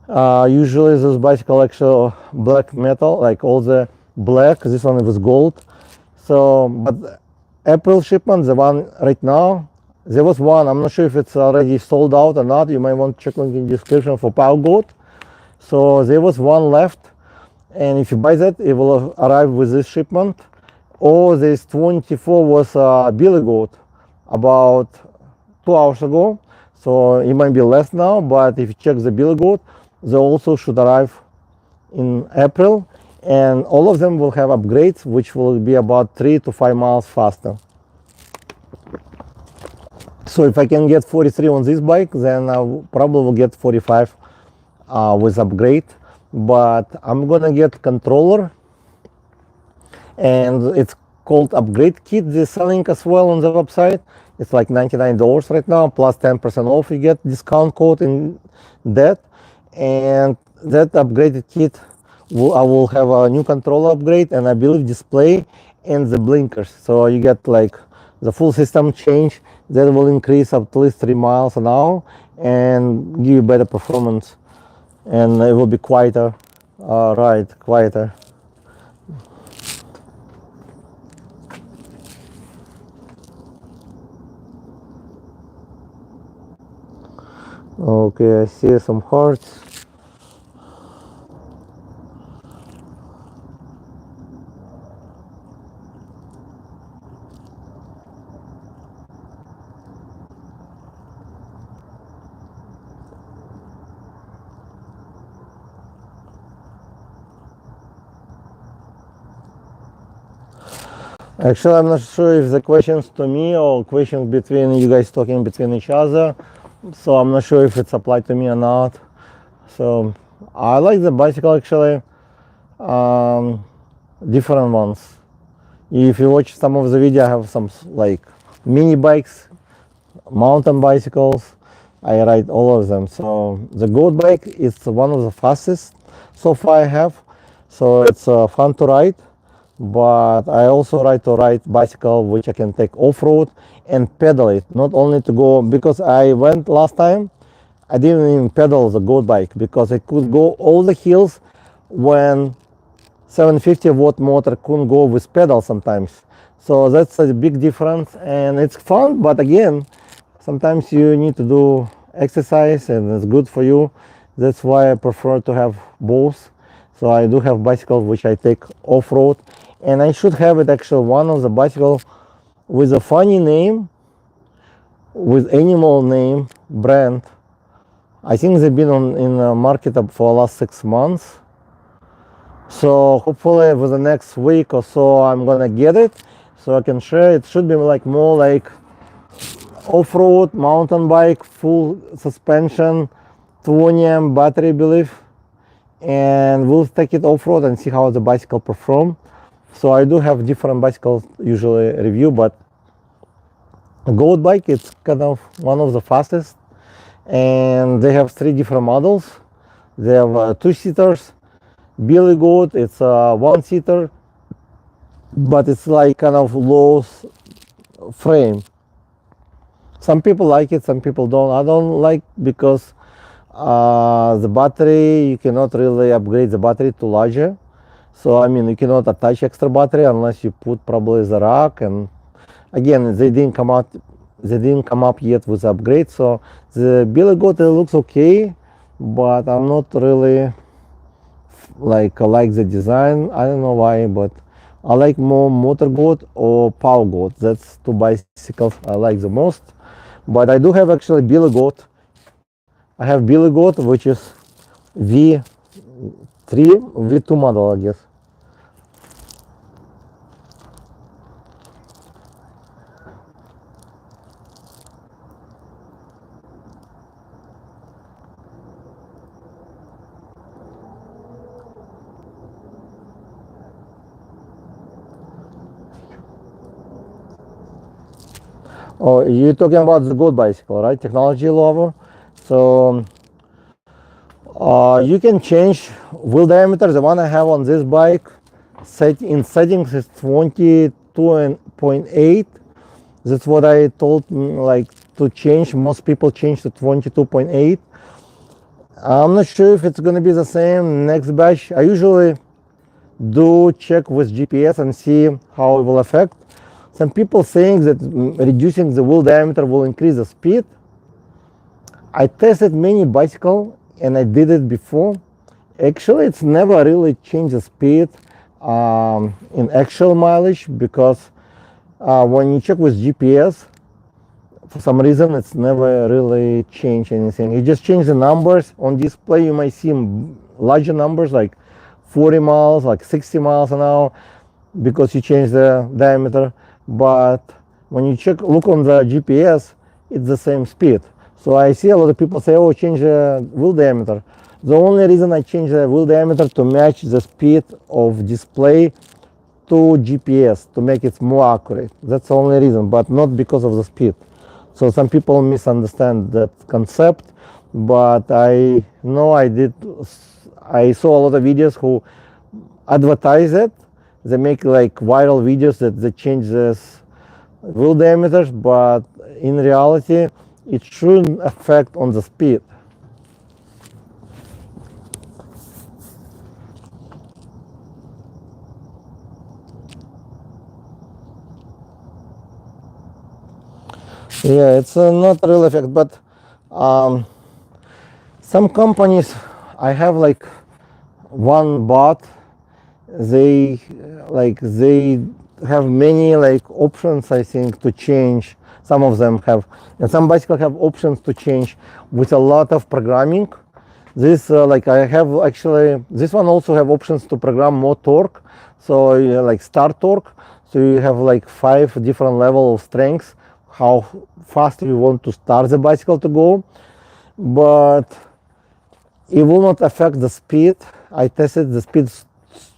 Usually this bicycle actually black metal, like all the black. This one was gold. So, but April shipment, the one right now, there was one. I'm not sure if it's already sold out or not. You might want to check link in the description for Power Goat. So there was one left, and if you buy that, it will arrive with this shipment. Or this 24 was Billy Goat about 2 hours ago. So it might be less now, but if you check the Billy Goat, they also should arrive in April, and all of them will have upgrades, which will be about 3 to 5 miles faster. So if I can get 43 on this bike, then I probably will get 45 with upgrade. But I'm gonna get controller and it's called upgrade kit. They're selling as well on the website. It's like $99 right now, plus 10% off. You get discount code in that, and that upgraded kit I will have a new controller upgrade, and I believe display and the blinkers. So you get like the full system change that will increase up to at least 3 miles an hour and give you better performance, and it will be quieter. Right, quieter. Okay, I see some hearts. Actually, I'm not sure if the questions to me or questions between you guys talking between each other. So I'm not sure if it's applied to me or not. So I like the bicycle actually, different ones. If you watch some of the video, I have some like mini bikes, mountain bicycles. I ride all of them. So the goat bike is one of the fastest so far I have. So it's fun to ride. But I also like to ride bicycle which I can take off-road and pedal it, not only to go, because I went last time, I didn't even pedal the goat bike because I could go all the hills when 750 watt motor couldn't go with pedal sometimes. So that's a big difference, and it's fun, but again, sometimes you need to do exercise and it's good for you. That's why I prefer to have both. So I do have bicycles which I take off-road, and I should have it actually one of the bicycle with a funny name, with animal name brand. I think they've been in the market for the last 6 months. So hopefully with the next week or so I'm gonna get it so I can share. It should be like more like off-road mountain bike, full suspension, 20 amp battery, I believe, and we'll take it off-road and see how the bicycle perform. So I do have different bicycles usually review, but a goat bike, it's kind of one of the fastest, and they have 3 different models. They have 2-seaters. Billy Goat, it's a 1-seater, but it's like kind of low frame. Some people like it, some people don't. I don't like because the battery, you cannot really upgrade the battery to larger. So I mean, you cannot attach extra battery unless you put probably the rack. And again, they didn't come up yet with the upgrade. So the Billy Goat, it looks okay, but I'm not really like I like the design. I don't know why, but I like more Motor Goat or Power Goat. That's 2 bicycles I like the most. But I do have actually Billy Goat. I have Billy Goat, which is V3, V2 model, I guess. Oh, you're talking about the goat bicycle, right? Technology lover. So you can change wheel diameter. The one I have on this bike, in settings is 22.8. That's what I told like to change. Most people change to 22.8. I'm not sure if it's going to be the same next batch. I usually do check with GPS and see how it will affect. Some people saying that reducing the wheel diameter will increase the speed. I tested many bicycles and I did it before. Actually, it's never really changed the speed in actual mileage, because when you check with GPS, for some reason it's never really changed anything. You just change the numbers on display. You might see larger numbers like 40 miles, like 60 miles an hour, because you change the diameter. But when you look on the GPS, it's the same speed. So I see a lot of people say, oh, change the wheel diameter. The only reason I change the wheel diameter to match the speed of display to GPS to make it more accurate. That's the only reason, but not because of the speed. So some people misunderstand that concept, but I know I saw a lot of videos who advertise it. They make like viral videos that they change this wheel diameters, but in reality, it shouldn't affect on the speed. Yeah, it's not real effect, but some companies, I have like one bot, they they have many like options, I think, to change. Some of them have, and some bicycles have options to change with a lot of programming. This like I have actually, this one also have options to program more torque, so like start torque, so you have like 5 different level of strengths, how fast you want to start the bicycle to go, but it will not affect the speed. I tested the speed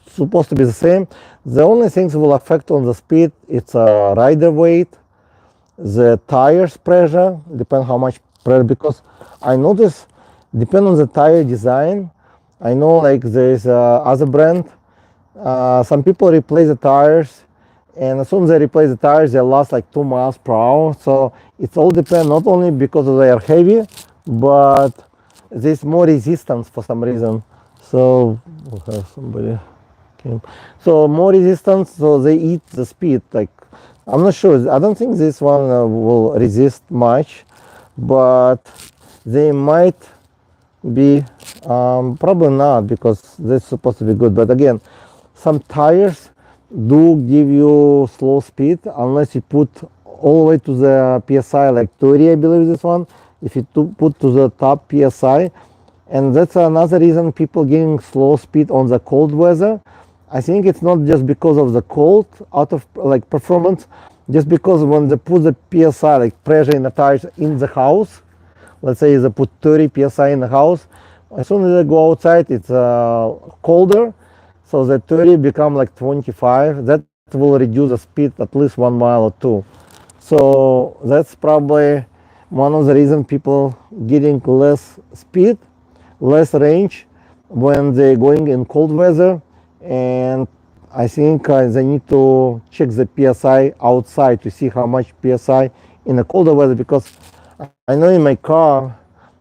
supposed to be the same. The only things will affect on the speed, it's rider weight, the tires pressure, depend how much pressure, because I notice depend on the tire design. I know like there's other brand, some people replace the tires, and as soon as they replace the tires, they last like 2 miles per hour. So it all depends, not only because they are heavy, but there's more resistance for some reason. So we'll have somebody came. So more resistance, so they eat the speed. Like I'm not sure. I don't think this one will resist much, but they might be probably not, because that's supposed to be good. But again, some tires do give you slow speed unless you put all the way to the PSI like 30, I believe this one. If you put to the top PSI, and that's another reason people getting slow speed on the cold weather. I think it's not just because of the cold out of like performance, just because when they put the PSI like pressure in the tires in the house, let's say they put 30 PSI in the house, as soon as they go outside it's colder, so the 30 become like 25. That will reduce the speed at least 1 mile or 2. So that's probably one of the reasons people getting less speed, less range when they're going in cold weather. And I think they need to check the PSI outside to see how much PSI in the colder weather, because I know in my car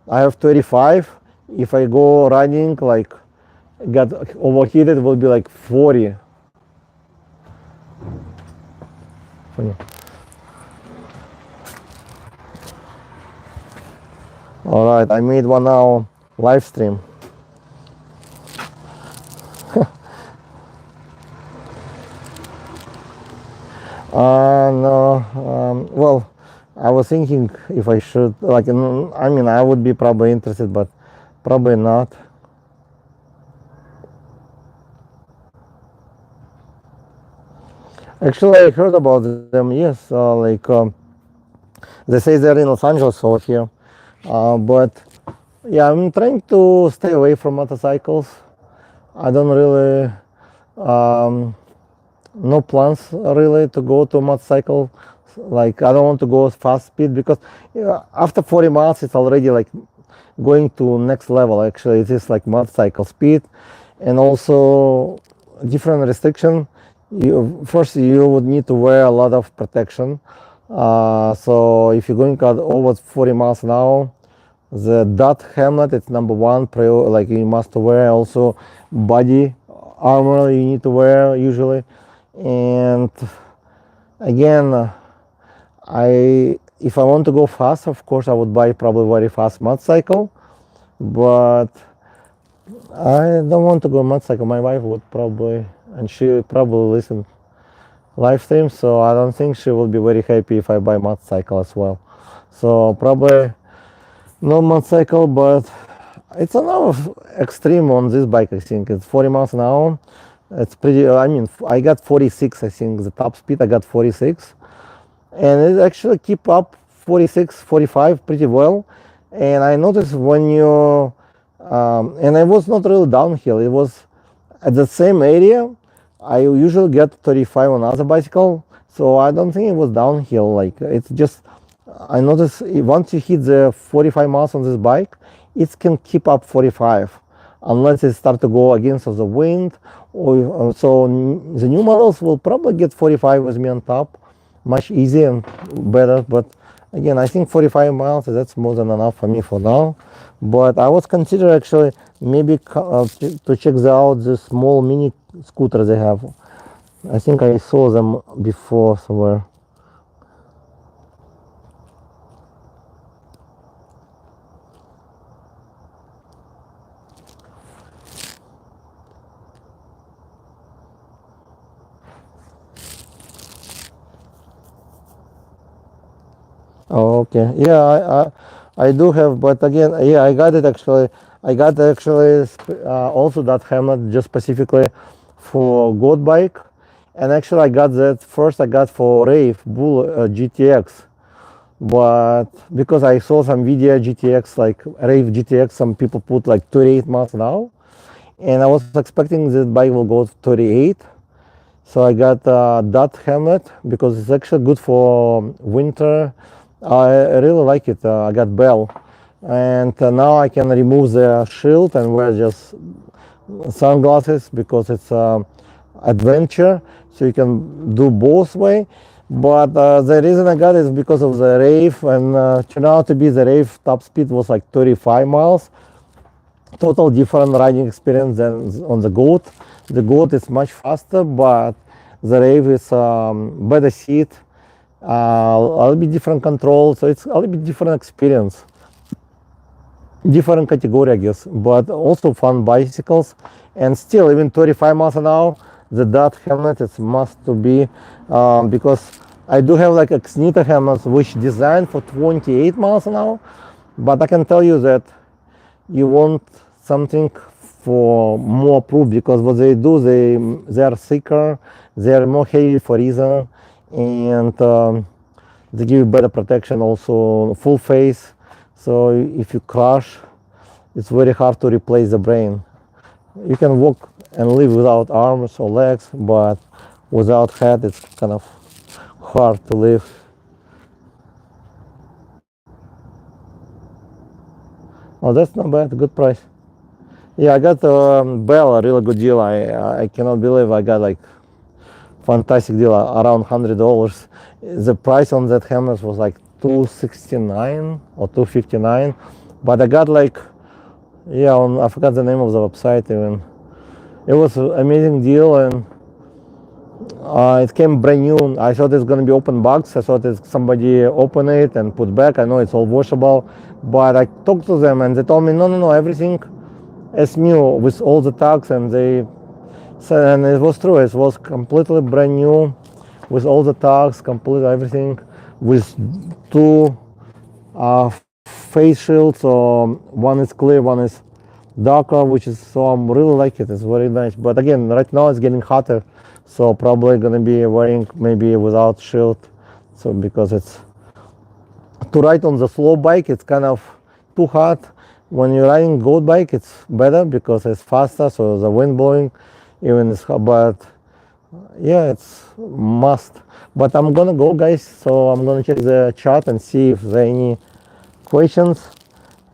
I have 35. If I go running, like get overheated, it will be like 40. All right, I made 1 hour live stream. No, well, I was thinking if I should, like, I mean, I would be probably interested, but probably not. Actually, I heard about them, yes, they say they're in Los Angeles over here, but yeah, I'm trying to stay away from motorcycles. I don't really, no plans really to go to a motorcycle. Like I don't want to go fast speed, because after 40 miles it's already like going to next level. Actually, it is like motorcycle speed, and also different restriction. First you would need to wear a lot of protection. So if you're going at over 40 miles an hour, the dot helmet, it's number one like you must wear. Also body armor you need to wear usually. And again, if I want to go fast, of course I would buy probably very fast motorcycle, but I don't want to go motorcycle. My wife would probably, and she would probably listen live stream, so I don't think she will be very happy if I buy motorcycle as well. So probably no motorcycle, but it's enough extreme on this bike. I think it's 40 miles an hour. It's pretty, I mean, I got 46, I think the top speed I got 46, and it actually keep up 46, 45 pretty well. And I noticed when you and it was not really downhill, it was at the same area. I usually get 35 on other bicycle, so I don't think it was downhill. Like, it's just, I noticed once you hit the 45 miles on this bike, it can keep up 45 unless it start to go against the wind. Or so the new models will probably get 45 with me on top, much easier and better. But again, I think 45 miles, that's more than enough for me for now. But I was considering actually maybe to check out the small mini scooter they have. I think I saw them before somewhere. Oh, okay. Yeah, I do have, but again, yeah, I got it actually. I got actually also that helmet just specifically for goat bike, and actually I got that first. I got for Rave Bull GTX, but because I saw some video GTX like Rave GTX, some people put like 38 miles an hour, and I was expecting this bike will go 38. So I got that helmet because it's actually good for winter. I really like it. I got Bell, and now I can remove the shield and wear just sunglasses because it's adventure. So you can do both way. But the reason I got it is because of the Rave, and turned out to be the Rave top speed was like 35 miles. Total different riding experience than on the Goat. The Goat is much faster, but the Rave is better seat, a little bit different control, so it's a little bit different experience. Different category, I guess, but also fun bicycles. And still, even 35 miles an hour, the dot helmet is must to be, because I do have like a Xnita helmet which designed for 28 miles an hour, but I can tell you that you want something for more proof, because what they do, they are thicker, they are more heavy for reason, and they give you better protection, also full face. So if you crash, it's very hard to replace the brain. You can walk and live without arms or legs, but without head it's kind of hard to live. Oh, that's not bad, good price. Yeah, I got Bell, a really good deal. I cannot believe I got like fantastic deal, around $100. The price on that helmet was like $269 or $259, but I got like, yeah, I forgot the name of the website even. It was an amazing deal, and it came brand new. I thought it's gonna be open box. I thought it's somebody open it and put back. I know it's all washable, but I talked to them and they told me no, everything is new with all the tags, and they said, and it was true. It was completely brand new with all the tags, complete everything, with two face shields. So one is clear, one is darker, which is, so I'm really like it. It's very nice. But again, right now it's getting hotter, so probably gonna be wearing maybe without shield. So because it's to ride on the slow bike, it's kind of too hot. When you're riding goat bike, it's better because it's faster, so the wind blowing even is hot. But yeah, it's must. But I'm gonna go, guys, so I'm gonna check the chat and see if there are any questions,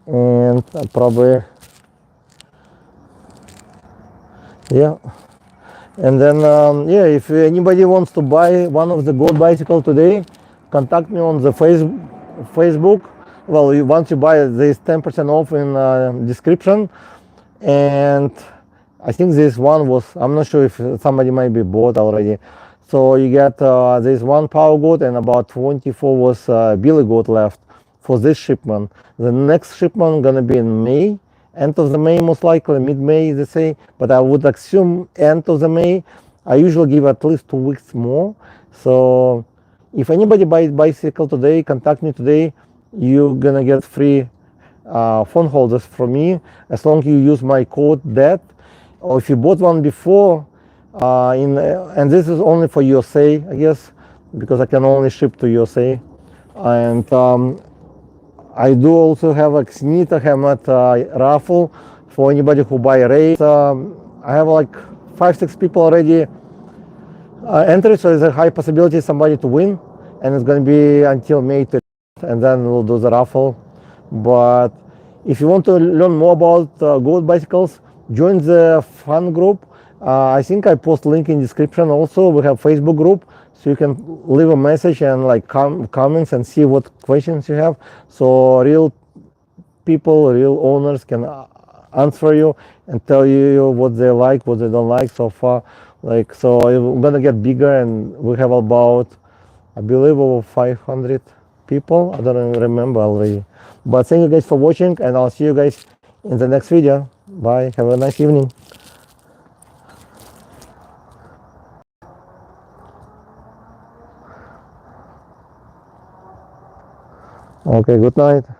and probably, yeah. And then yeah, if anybody wants to buy one of the goat bicycle today, contact me on the Facebook. Well, once you buy it, there's 10% off in description. And I think this one was, I'm not sure if somebody might be bought already. So you get this one power goat, and about 24 was billy goat left for this shipment. The next shipment gonna be in May, end of the May, most likely mid-May they say, but I would assume end of the May. I usually give at least 2 weeks more. So if anybody buys bicycle today, contact me today. You're gonna get free phone holders from me as long as you use my code DEAD. Or if you bought one before, and this is only for USA, I guess, because I can only ship to USA. And I do also have a Xnita helmet raffle for anybody who buy a race. I have like 5-6 people already entry, so there's a high possibility somebody to win, and it's going to be until May 30th, and then we'll do the raffle. But if you want to learn more about goat bicycles, join the fun group. I think I post link in description. Also, we have Facebook group, so you can leave a message and like comments and see what questions you have. So real people, real owners can answer you and tell you what they like, what they don't like so far. Like, so we're gonna get bigger, and we have about, I believe, over 500 people. I don't remember already. But thank you guys for watching, and I'll see you guys in the next video. Bye. Have a nice evening. Okay, good night.